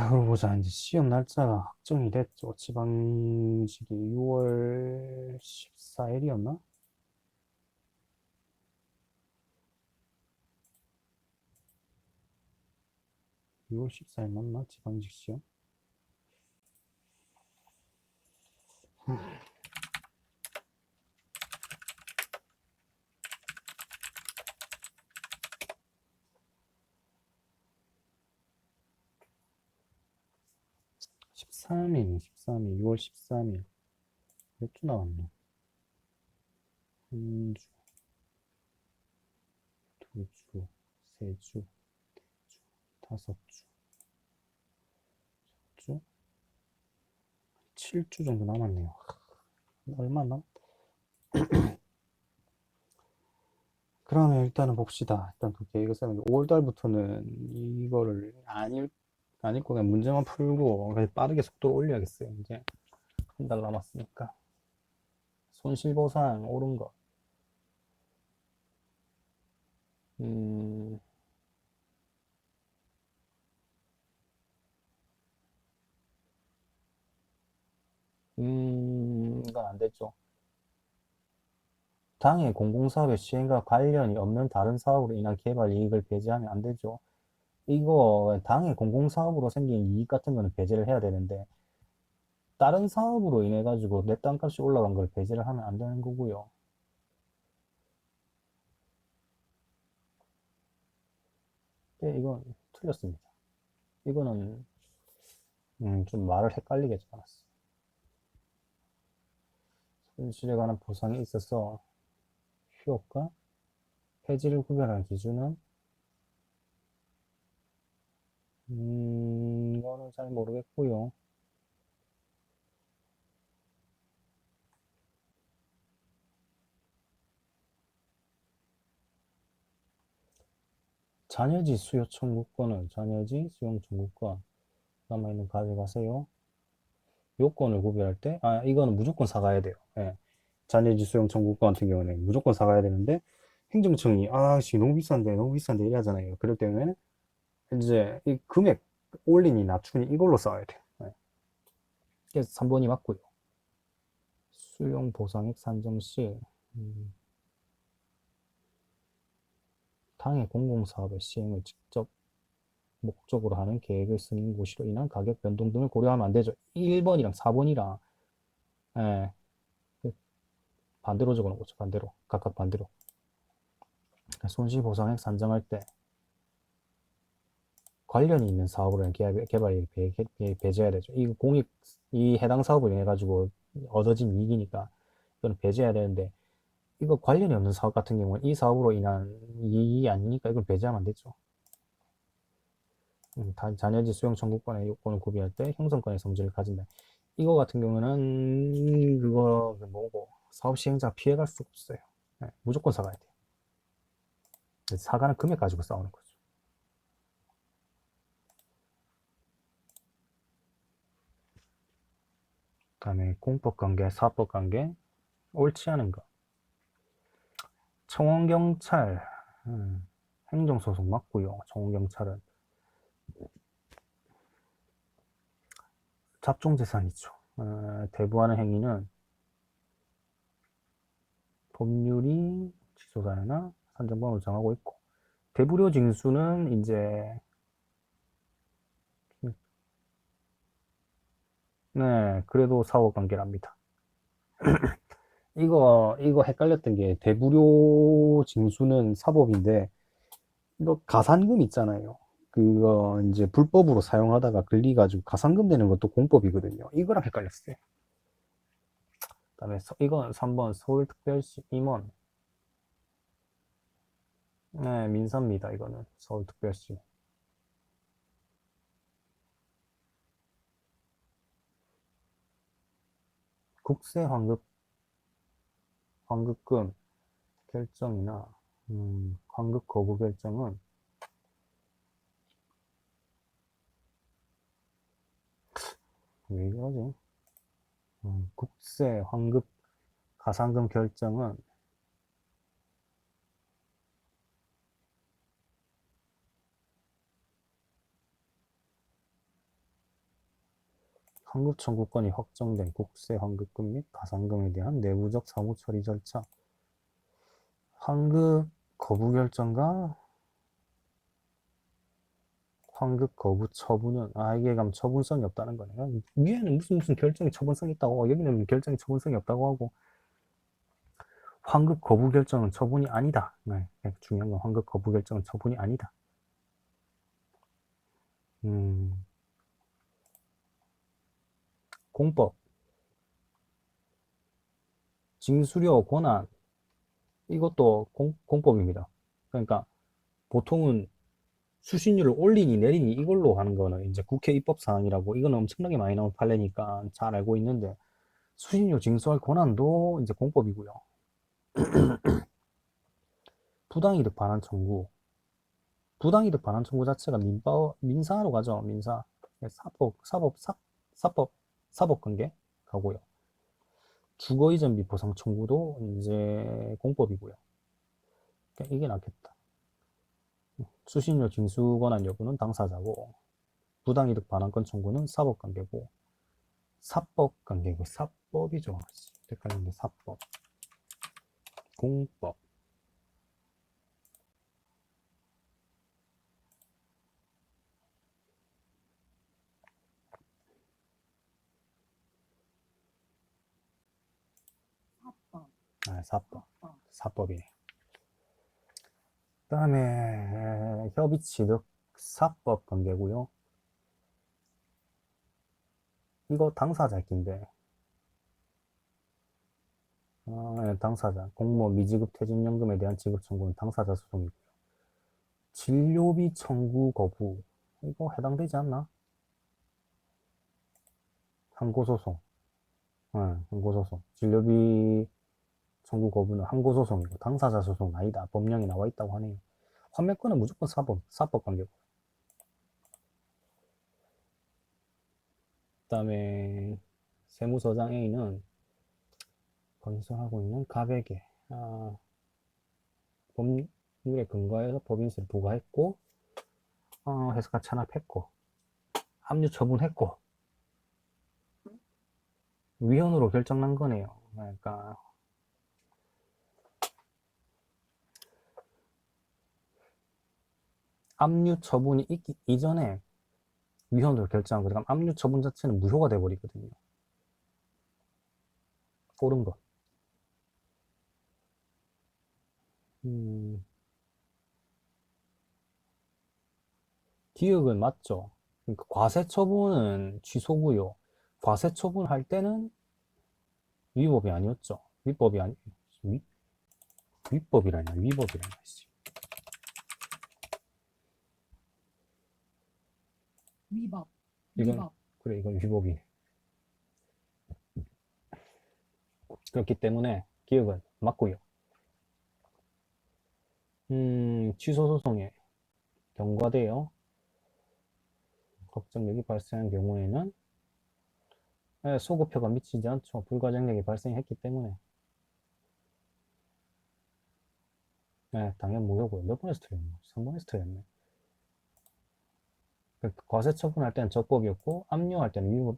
그러고 보자. 이제 시험 날짜가 확정이 됐죠. 지방직이 6월 14일이었나? 6월 14일 맞나? 지방직 시험? 13일, 6월 13일. 몇 주 나왔네. 한 주, 두 주, 세 주, 다섯 주, 주, 7주 정도 남았네요. 얼마 남? 그러면 일단은 봅시다. 일단 그 계획을 세면 5월달부터는 이거를 안 읽고 그냥 문제만 풀고 빠르게 속도를 올려야겠어요. 이제 한 달 남았으니까. 손실보상 옳은 거. 음, 이건 안 됐죠. 당의 공공사업의 시행과 관련이 없는 다른 사업으로 인한 개발 이익을 배제하면 안 되죠. 이거 당의 공공사업으로 생긴 이익 같은 거는 배제를 해야 되는데 다른 사업으로 인해 가지고 내 땅값이 올라간 걸 배제를 하면 안 되는 거고요. 네, 이건 틀렸습니다. 이거는 좀 말을 헷갈리게 해지 않았어. 손실에 관한 보상에 있어서 휴업과 폐지를 구별하는 기준은 이거는 잘 모르겠고요. 잔여지 수요 청구권은 잔여지 수용 청구권 남아있는 가져가세요. 요건을 구별할 때, 이거는 무조건 사가야 돼요. 예. 잔여지 수용 청구권 같은 경우는 무조건 사가야 되는데, 행정청이, 씨, 너무 비싼데, 이래 하잖아요. 그럴 때는, 이제, 이 금액, 올리니 낮추니 이걸로 싸워야 돼요. 예. 그래서 3번이 맞고요. 수용 보상액 산정 시, 당의 공공사업의 시행을 직접 목적으로 하는 계획을 쓰는 곳으로 인한 가격 변동 등을 고려하면 안 되죠. 1번이랑 4번이랑, 예, 반대로 적어놓은 거죠. 반대로. 각각 반대로. 손실보상액 산정할 때 관련이 있는 사업으로 개발이 배제해야 되죠. 이 공익, 이 해당 사업을 인해 가지고 얻어진 이익이니까 이거는 배제해야 되는데 이거 관련이 없는 사업 같은 경우는 이 사업으로 인한 이익이 아니니까 이걸 배제하면 안 되죠. 잔여지 수용 청구권의 요건을 구비할 때 형성권의 성질을 가진다. 이거 같은 경우는 그거 뭐고 사업 시행자 피해갈 수가 없어요. 네, 무조건 사가야 돼요. 사가는 금액 가지고 싸우는 거죠. 그다음에 공법관계, 사법관계, 옳지 않은 거. 청원경찰, 행정소송 맞고요. 청원경찰은 잡종재산이죠. 대부하는 행위는 법률이 취소사유나 산정범을 정하고 있고 대불효 징수는 이제, 네, 그래도 사후관계랍니다. 이거 헷갈렸던 게 대불효 징수는 사법인데, 이거 가산금 있잖아요. 그거 이제 불법으로 사용하다가 걸리가지고 가산금 되는 것도 공법이거든요. 이거랑 헷갈렸어요. 그다음에 이건 3번 서울특별시 임원. 네, 민사입니다. 이거는 서울특별시. 국세 환급금 결정이나 환급 거부 결정은 왜 이러지? 국세 환급 가산금 결정은 환급 청구권이 확정된 국세 환급금 및 가산금에 대한 내부적 사무 처리 절차. 환급 거부 결정과 환급 거부 처분은 이게 그럼 처분성이 없다는 거네요. 위에는 무슨 결정이 처분성이 있다고, 여기는 결정이 처분성이 없다고 하고, 환급 거부 결정은 처분이 아니다. 네, 중요한 건 환급 거부 결정은 처분이 아니다. 공법, 징수료 권한, 이것도 공법입니다. 그러니까 보통은 수신료를 올리니 내리니 이걸로 하는 거는 이제 국회 입법 사항이라고, 이거는 엄청나게 많이 나온 판례니까 잘 알고 있는데, 수신료 징수할 권한도 이제 공법이고요. 부당이득 반환 청구. 부당이득 반환 청구 자체가 민사로 가죠. 민사. 사법 관계 가고요. 주거 이전 및 보상 청구도 이제 공법이고요. 그러니까 이게 낫겠다. 수신료 징수 권한 여부는 당사자고, 부당이득 반환권 청구는 사법관계고, 사법관계고, 사법이죠. 헷갈리는데 사법, 공법. 사법. 사법이네. 그 다음에 협의취득 사법 관계고요. 이거 당사자인데, 당사자. 공무원 미지급 퇴직연금에 대한 지급 청구는 당사자 소송이고요. 진료비 청구 거부. 이거 해당되지 않나? 항고소송. 항고소송. 진료비 청구 거부는 항고소송이고, 당사자 소송은 아니다. 법령에 나와 있다고 하네요. 환매권은 무조건 사법 관계고. 그 다음에 세무서장 A는 건설하고 있는 가백에 법률에 근거해서 법인세를 부과했고, 회사가 찬합했고, 압류 처분했고, 위헌으로 결정난 거네요. 그러니까 압류 처분이 있기 이전에 위헌으로 결정한 거죠. 그럼 압류 처분 자체는 무효가 돼버리거든요. 옳은 것. 기억은 맞죠. 그러니까 과세 처분은 취소고요. 과세 처분할 때는 위법이 아니었죠. 위법이 아니 위법이라냐 위법이라냐 했지. 위법. 이건 그래 이건 위법이네. 그렇기 때문에 기억은 맞고요. 취소 소송에 경과되어 걱정력이 발생한 경우에는 소급효가 미치지 않죠. 불가정력이 발생했기 때문에 당연 무효고요. 몇 번에서 틀렸나? 3번에서 틀렸네. 과세 처분할 때는 적법이었고 압류할 때는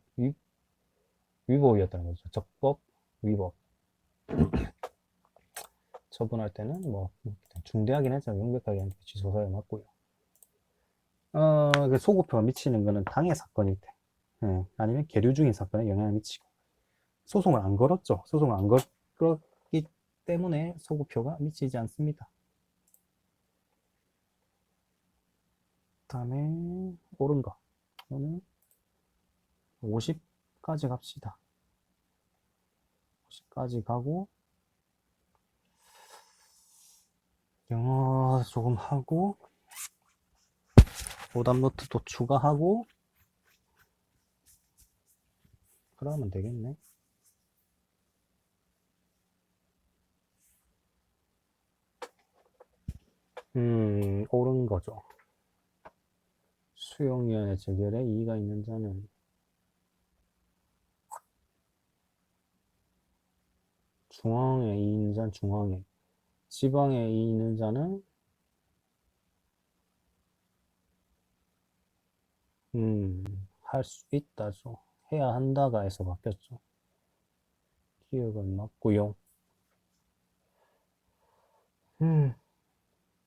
위법이었다는 거죠. 적법, 위법. 처분할 때는 뭐 중대하긴 하죠. 명백하게 취소사유 맞고요. 그 소급표가 미치는 거는 당해 사건일 때, 아니면 계류 중인 사건에 영향을 미치고, 소송을 안 걸었죠. 소송을 안 걸었기 때문에 소급표가 미치지 않습니다. 다음에 옳은 거. 오늘 50까지 갑시다. 50까지 가고, 영어 조금 하고, 오답 노트도 추가하고, 그러면 되겠네. 옳은 거죠. 수용위원회 재결에 이의가 있는 자는 중앙에 이의 있는 자는 중앙에, 지방에 이의 있는 자는 할 수 있다죠. 해야 한다가 해서 바뀌었죠. 기억은 맞고요.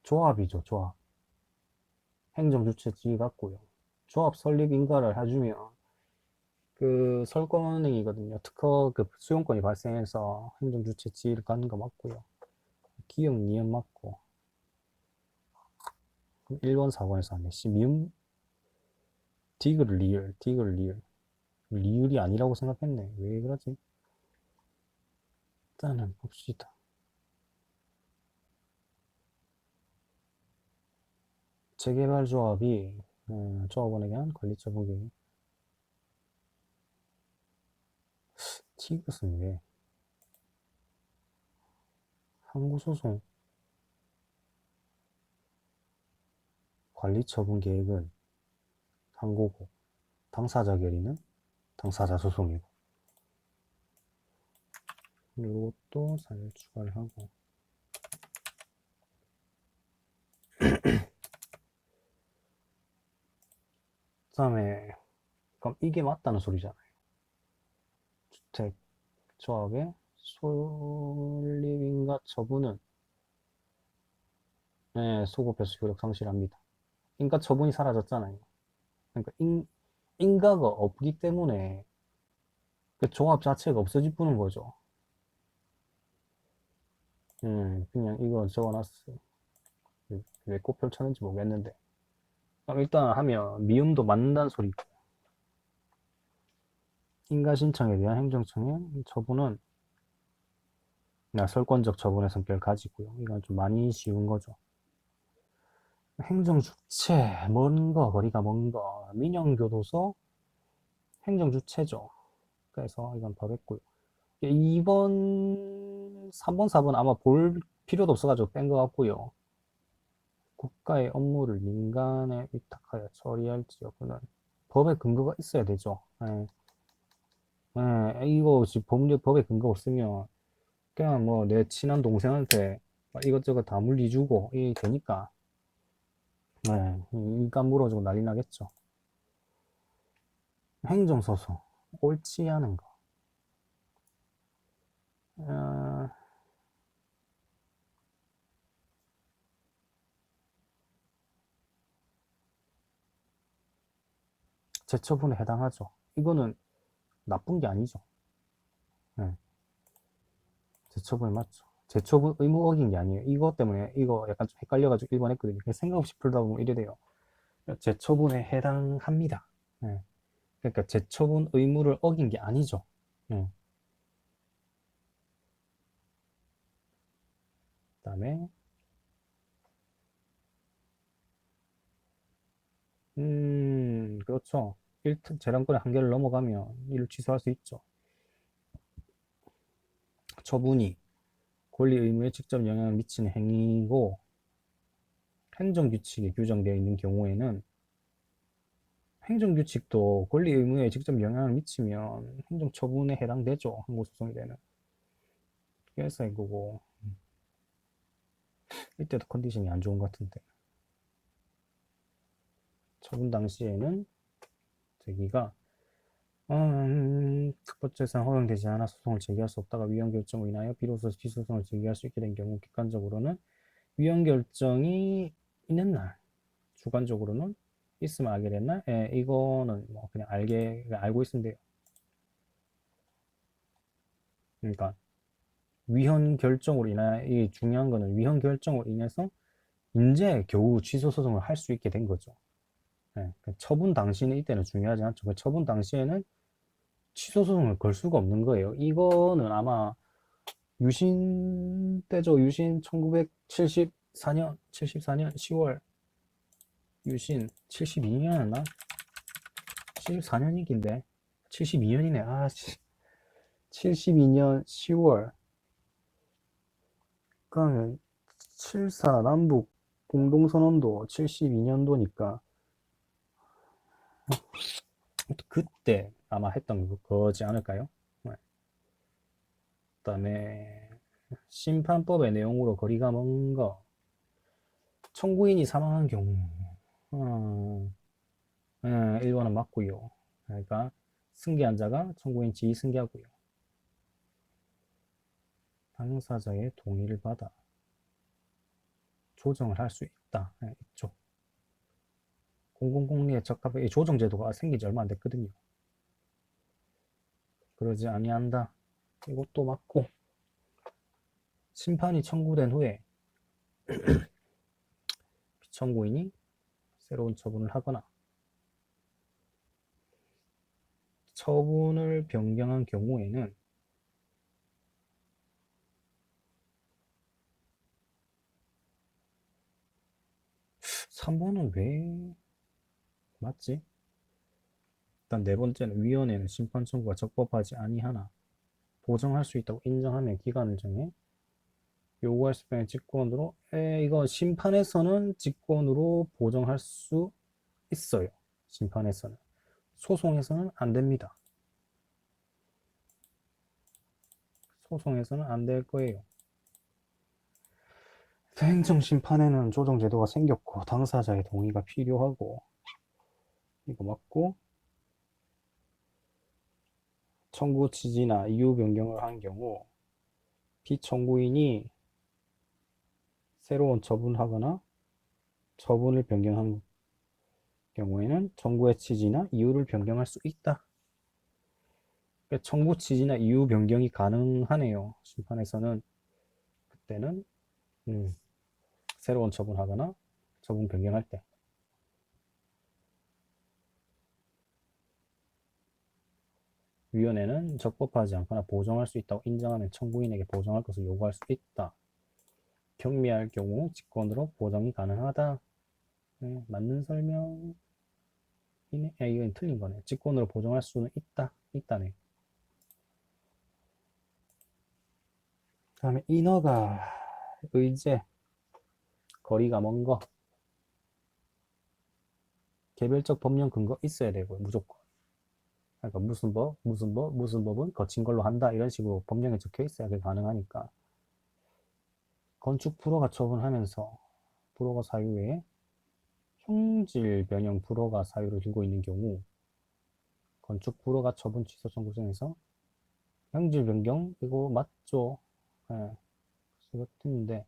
조합이죠, 조합. 행정주체지 같고요. 조합 설립 인가를 해주면 그 설권행위거든요. 특허 그 수용권이 발생해서 행정주체 지위를 갖는 거 맞고요. 기억 니은 맞고. 1번 4번에서 안 돼. 미음 디귿 리을 디귿 리을 리을이 아니라고 생각했네. 왜 그러지? 일단은 봅시다. 재개발 조합이 조합원에게 한 관리처분 계획. 디귿은 왜? 항고소송 관리처분 계획은 항고고, 당사자 결의는 당사자 소송이고, 이것도 사실 추가를 하고, 그 다음에 그럼 이게 맞다는 소리잖아요. 주택 조합의 설립인가 처분은 소급 횟수 효력 상실합니다. 인가 처분이 사라졌잖아요. 그러니까 인가가 없기 때문에 그 조합 자체가 없어질 뿐인 거죠. 그냥 이거 적어놨어요. 왜 꼭 펼쳤는지 모르겠는데. 일단 하면 미음도 맞는다는 소리고, 인가 신청에 대한 행정청의 처분은 설권적 처분의 성격을 가지고요. 이건 좀 많이 쉬운 거죠. 행정주체, 먼 거, 거리가 먼 거, 민영교도소, 행정주체죠. 그래서 이건 더했고요. 2번, 3번, 4번 아마 볼 필요도 없어가지고 뺀 것 같고요. 국가의 업무를 민간에 위탁하여 처리할지 여부는 법에 근거가 있어야 되죠. 이거 지금 법에 근거 없으면 그냥 뭐 내 친한 동생한테 이것저것 다 물리주고 이 되니까 인간 물어주고 난리 나겠죠. 행정소송 옳지 않은 거. 어, 재처분에 해당하죠. 이거는 나쁜 게 아니죠. 네. 재처분이 맞죠. 재처분 의무 어긴 게 아니에요. 이거 때문에 이거 약간 좀 헷갈려가지고 1번 했거든요. 생각 없이 풀다 보면 이래 돼요. 재처분에 해당합니다. 네. 그러니까 재처분 의무를 어긴 게 아니죠. 네. 그다음에 그렇죠. 1등 재량권의 한계를 넘어가면 이를 취소할 수 있죠. 처분이 권리 의무에 직접 영향을 미치는 행위고 행정규칙에 규정되어 있는 경우에는 행정규칙도 권리 의무에 직접 영향을 미치면 행정처분에 해당되죠. 항고소송이 되는. 그래서 이거고 이때도 컨디션이 안 좋은 것 같은데 처분 당시에는 자기가 첫 번째 사항 허용되지 않아 소송을 제기할 수 없다가 위헌 결정으로 인하여 비로소 비소송을 제기할 수 있게 된 경우 객관적으로는 위헌 결정이 있는 날, 주관적으로는 있으면 알게 된 날, 예, 이거는 뭐 그냥 알고 있으면 돼요. 그러니까 위헌 결정으로 인하여 이 중요한 거는 위헌 결정으로 인해서 이제 겨우 취소 소송을 할 수 있게 된 거죠. 예, 그 처분 당시는 이때는 중요하지 않죠. 그 처분 당시에는 취소 소송을 걸 수가 없는 거예요. 이거는 아마 유신 때죠. 유신 1974년, 74년 10월 유신 72년이었나? 74년이긴데 72년이네. 72년 10월 그러면 7사 남북 공동선언도 72년도니까 그때 아마 했던 거지 않을까요? 네. 그다음에 심판법의 내용으로 거리가 먼 거. 청구인이 사망한 경우, 어, 1번은 맞고요. 그러니까 승계한 자가 청구인 지위 승계하고요. 당사자의 동의를 받아 조정을 할 수 있다. 있죠. 공공공리에 적합하게 조정 제도가 생긴 지 얼마 안 됐거든요. 그러지 아니한다. 이것도 맞고 심판이 청구된 후에 피청구인이 새로운 처분을 하거나 처분을 변경한 경우에는 3번은 왜 맞지? 일단 네 번째는 위원회는 심판 청구가 적법하지 아니하나 보정할 수 있다고 인정하면 기간을 정해 요구할 수 있는 직권으로 이거 심판에서는 직권으로 보정할 수 있어요. 심판에서는. 소송에서는 안 됩니다. 소송에서는 안 될 거예요. 행정심판에는 조정제도가 생겼고 당사자의 동의가 필요하고 이거 맞고 청구 취지나 이유 변경을 한 경우 피청구인이 새로운 처분하거나 처분을 변경한 경우에는 청구의 취지나 이유를 변경할 수 있다. 그러니까 청구 취지나 이유 변경이 가능하네요. 심판에서는 그때는 새로운 처분하거나 처분 변경할 때 위원회는 적법하지 않거나 보정할 수 있다고 인정하면 청구인에게 보정할 것을 요구할 수 있다. 경미할 경우 직권으로 보정이 가능하다. 네, 맞는 설명이네. 이건 틀린 거네. 직권으로 보정할 수는 있다. 있다네. 다음에 인허가, 의제, 거리가 먼 거, 개별적 법령 근거 있어야 되고요. 무조건. 그러니까 무슨 법, 무슨 법, 무슨 법은 거친 걸로 한다. 이런 식으로 법령에 적혀 있어야 그게 가능하니까. 건축 불허가 처분하면서 불허가 사유에 형질 변형 불허가 사유를 들고 있는 경우 건축 불허가 처분 취소 청구서에서 형질 변경 이거 맞죠? 예, 이거 했는데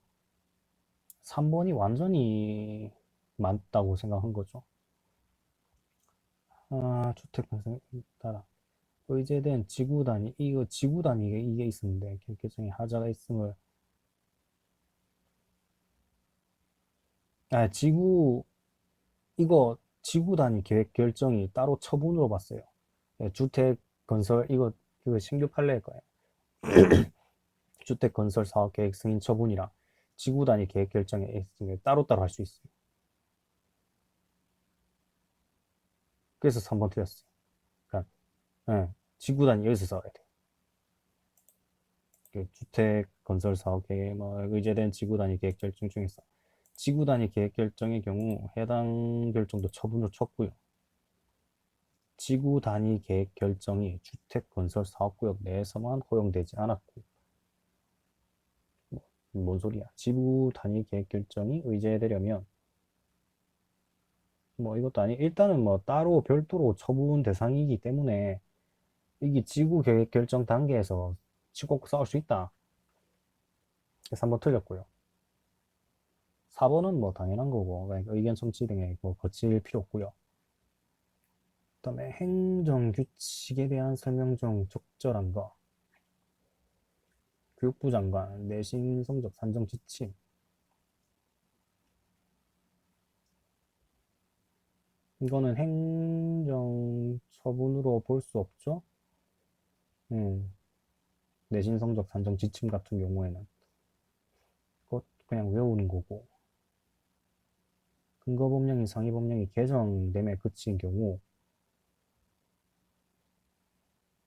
3번이 완전히 맞다고 생각한 거죠. 주택 발생 따라 의제된 지구 단위 이거 지구 단위가 이게 있었는데 결정에 하자가 있음을 지구 이거 지구 단위 계획 결정이 따로 처분으로 봤어요. 예, 주택 건설 이거 신규 판례일 거예요. 주택 건설 사업 계획 승인 처분이랑 지구 단위 계획 결정에 따로따로 할 수 있어요. 그래서 3번 틀렸어요. 그러니까 예, 지구 단위 여기서 써야 돼요. 주택 건설 사업 계획 뭐 의제된 지구 단위 계획 결정 중에서 지구 단위 계획 결정의 경우 해당 결정도 처분으로 쳤고요. 지구 단위 계획 결정이 주택 건설 사업구역 내에서만 허용되지 않았고 뭔 소리야? 지구 단위 계획 결정이 의제되려면 뭐 이것도 아니 일단은 뭐 따로 별도로 처분 대상이기 때문에 이게 지구 계획 결정 단계에서 치고 싸울 수 있다. 그래서 3번 틀렸고요. 4번은 뭐 당연한 거고, 그러니까 의견 청취 등에 뭐 거칠 필요 없고요. 그다음에 행정 규칙에 대한 설명 중 적절한 거. 교육부 장관 내신 성적 산정 지침. 이거는 행정 처분으로 볼 수 없죠? 내신 성적 산정 지침 같은 경우에는 그것 그냥 외우는 거고. 근거 법령이 상위 법령이 개정됨에 그친 경우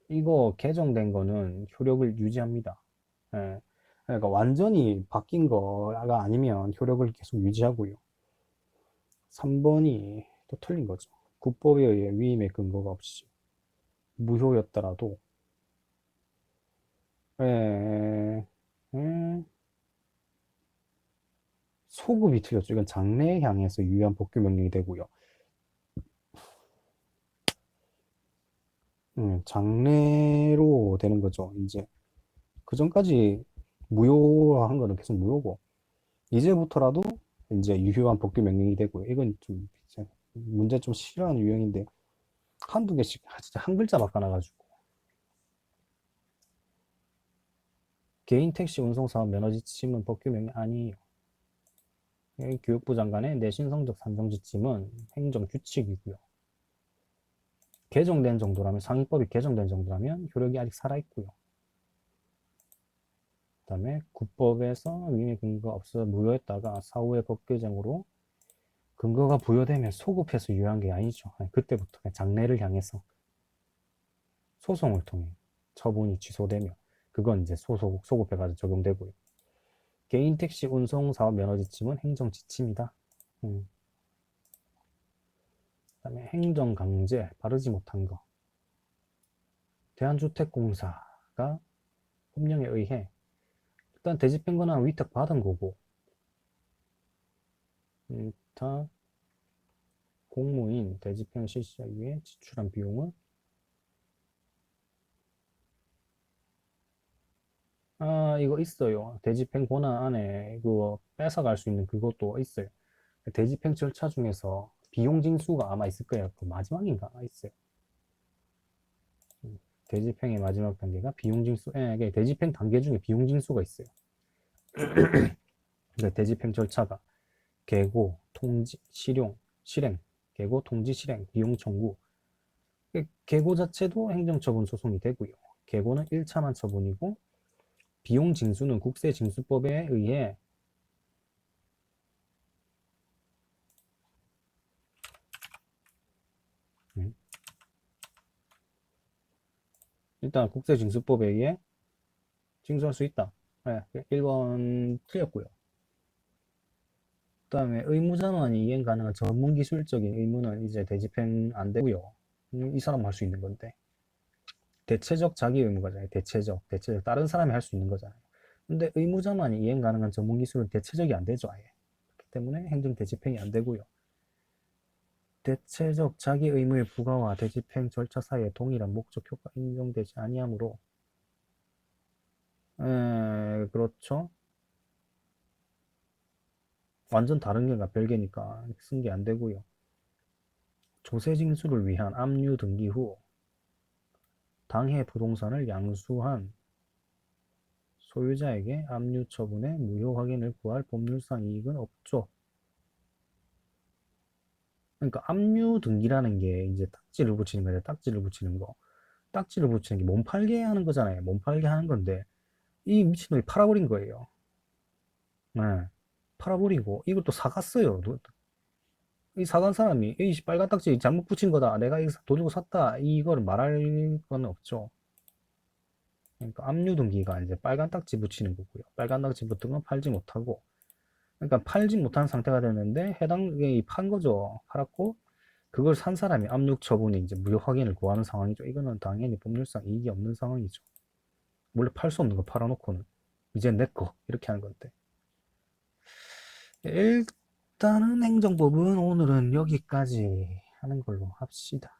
이거 개정된 거는 효력을 유지합니다. 예. 그러니까 완전히 바뀐 거가 아니면 효력을 계속 유지하고요. 3번이 또 틀린 거죠. 국법에 의해 위임의 근거가 없이 무효였더라도 예, 예, 소급이 틀렸죠. 이건 장래에 향해서 유효한 법규 명령이 되고요. 장래로 되는 거죠. 이제 그 전까지 무효한 거는 계속 무효고 이제부터라도 이제 유효한 법규 명령이 되고요. 이건 좀 이제 문제 좀 싫어하는 유형인데 한두 개씩 진짜 한 글자 바꿔놔가지고 개인 택시 운송 사업 면허 지침은 법규 명령 아니에요. 교육부 장관의 내신 성적 산정 지침은 행정 규칙이고요. 개정된 정도라면 상위법이 개정된 정도라면 효력이 아직 살아있고요. 그 다음에 국법에서 위임의 근거가 없어 무효했다가 사후의 법 개정으로 근거가 부여되면 소급해서 유효한 게 아니죠. 그때부터 장래를 향해서 소송을 통해 처분이 취소되면 그건 이제 소급해가지고 적용되고요. 개인 택시 운송 사업 면허 지침은 행정 지침이다. 그다음에 행정 강제 바르지 못한 거. 대한주택공사가 법령에 의해 일단 대집행 권한 위탁 받은 거고 다 공무인 대집행 실시하기 위해 지출한 비용은 이거 있어요. 대집행 권한 안에 그거 뺏어갈 수 있는 그것도 있어요. 대집행 절차 중에서 비용 징수가 아마 있을 거예요. 그 마지막인가 있어요. 대집행의 마지막 단계가 비용 징수. 대집행 단계 중에 비용 징수가 있어요. 대집행 절차가 계고, 통지, 실행, 계고, 통지, 실행, 비용 청구. 계고 자체도 행정처분 소송이 되고요. 계고는 1차만 처분이고 비용 징수는 국세징수법에 의해 일단 국세징수법에 의해 징수할 수 있다. 1번 틀렸고요. 그 다음에 의무자만이 이행 가능한 전문기술적인 의무는 이제 대집행 안 되고요. 이 사람 할 수 있는 건데 대체적 자기 의무가잖아요. 대체적 다른 사람이 할 수 있는 거잖아요. 근데 의무자만이 이행 가능한 전문기술은 대체적이 안 되죠. 아예. 그렇기 때문에 행정 대집행이 안 되고요. 대체적 자기 의무의 부과와 대집행 절차 사이에 동일한 목적 효과 인정되지 아니하므로 그렇죠. 완전 다른 게가 별개니까 쓴 게 안 되고요. 조세징수를 위한 압류 등기 후 당해 부동산을 양수한 소유자에게 압류 처분의 무효 확인을 구할 법률상 이익은 없죠. 그러니까 압류 등기라는 게 이제 딱지를 붙이는 거죠. 딱지를 붙이는 거. 딱지를 붙이는 게 몸팔게 하는 거잖아요. 몸팔게 하는 건데 이 미친놈이 팔아버린 거예요. 네. 팔아버리고 이걸 또 사갔어요. 이 사간 사람이 이 빨간 딱지 잘못 붙인 거다. 내가 이거 돈 주고 샀다. 이거를 말할 건 없죠. 그러니까 압류 등기가 이제 빨간 딱지 붙이는 거고요. 빨간 딱지 붙은 건 팔지 못하고 그러니까 팔지 못한 상태가 됐는데 해당이 판 거죠. 팔았고 그걸 산 사람이 압류 처분이 이제 무효 확인을 구하는 상황이죠. 이거는 당연히 법률상 이익이 없는 상황이죠. 원래 팔 수 없는 거 팔아놓고는 이제 내 거 이렇게 하는 건데 일단은 행정법은 오늘은 여기까지 하는 걸로 합시다.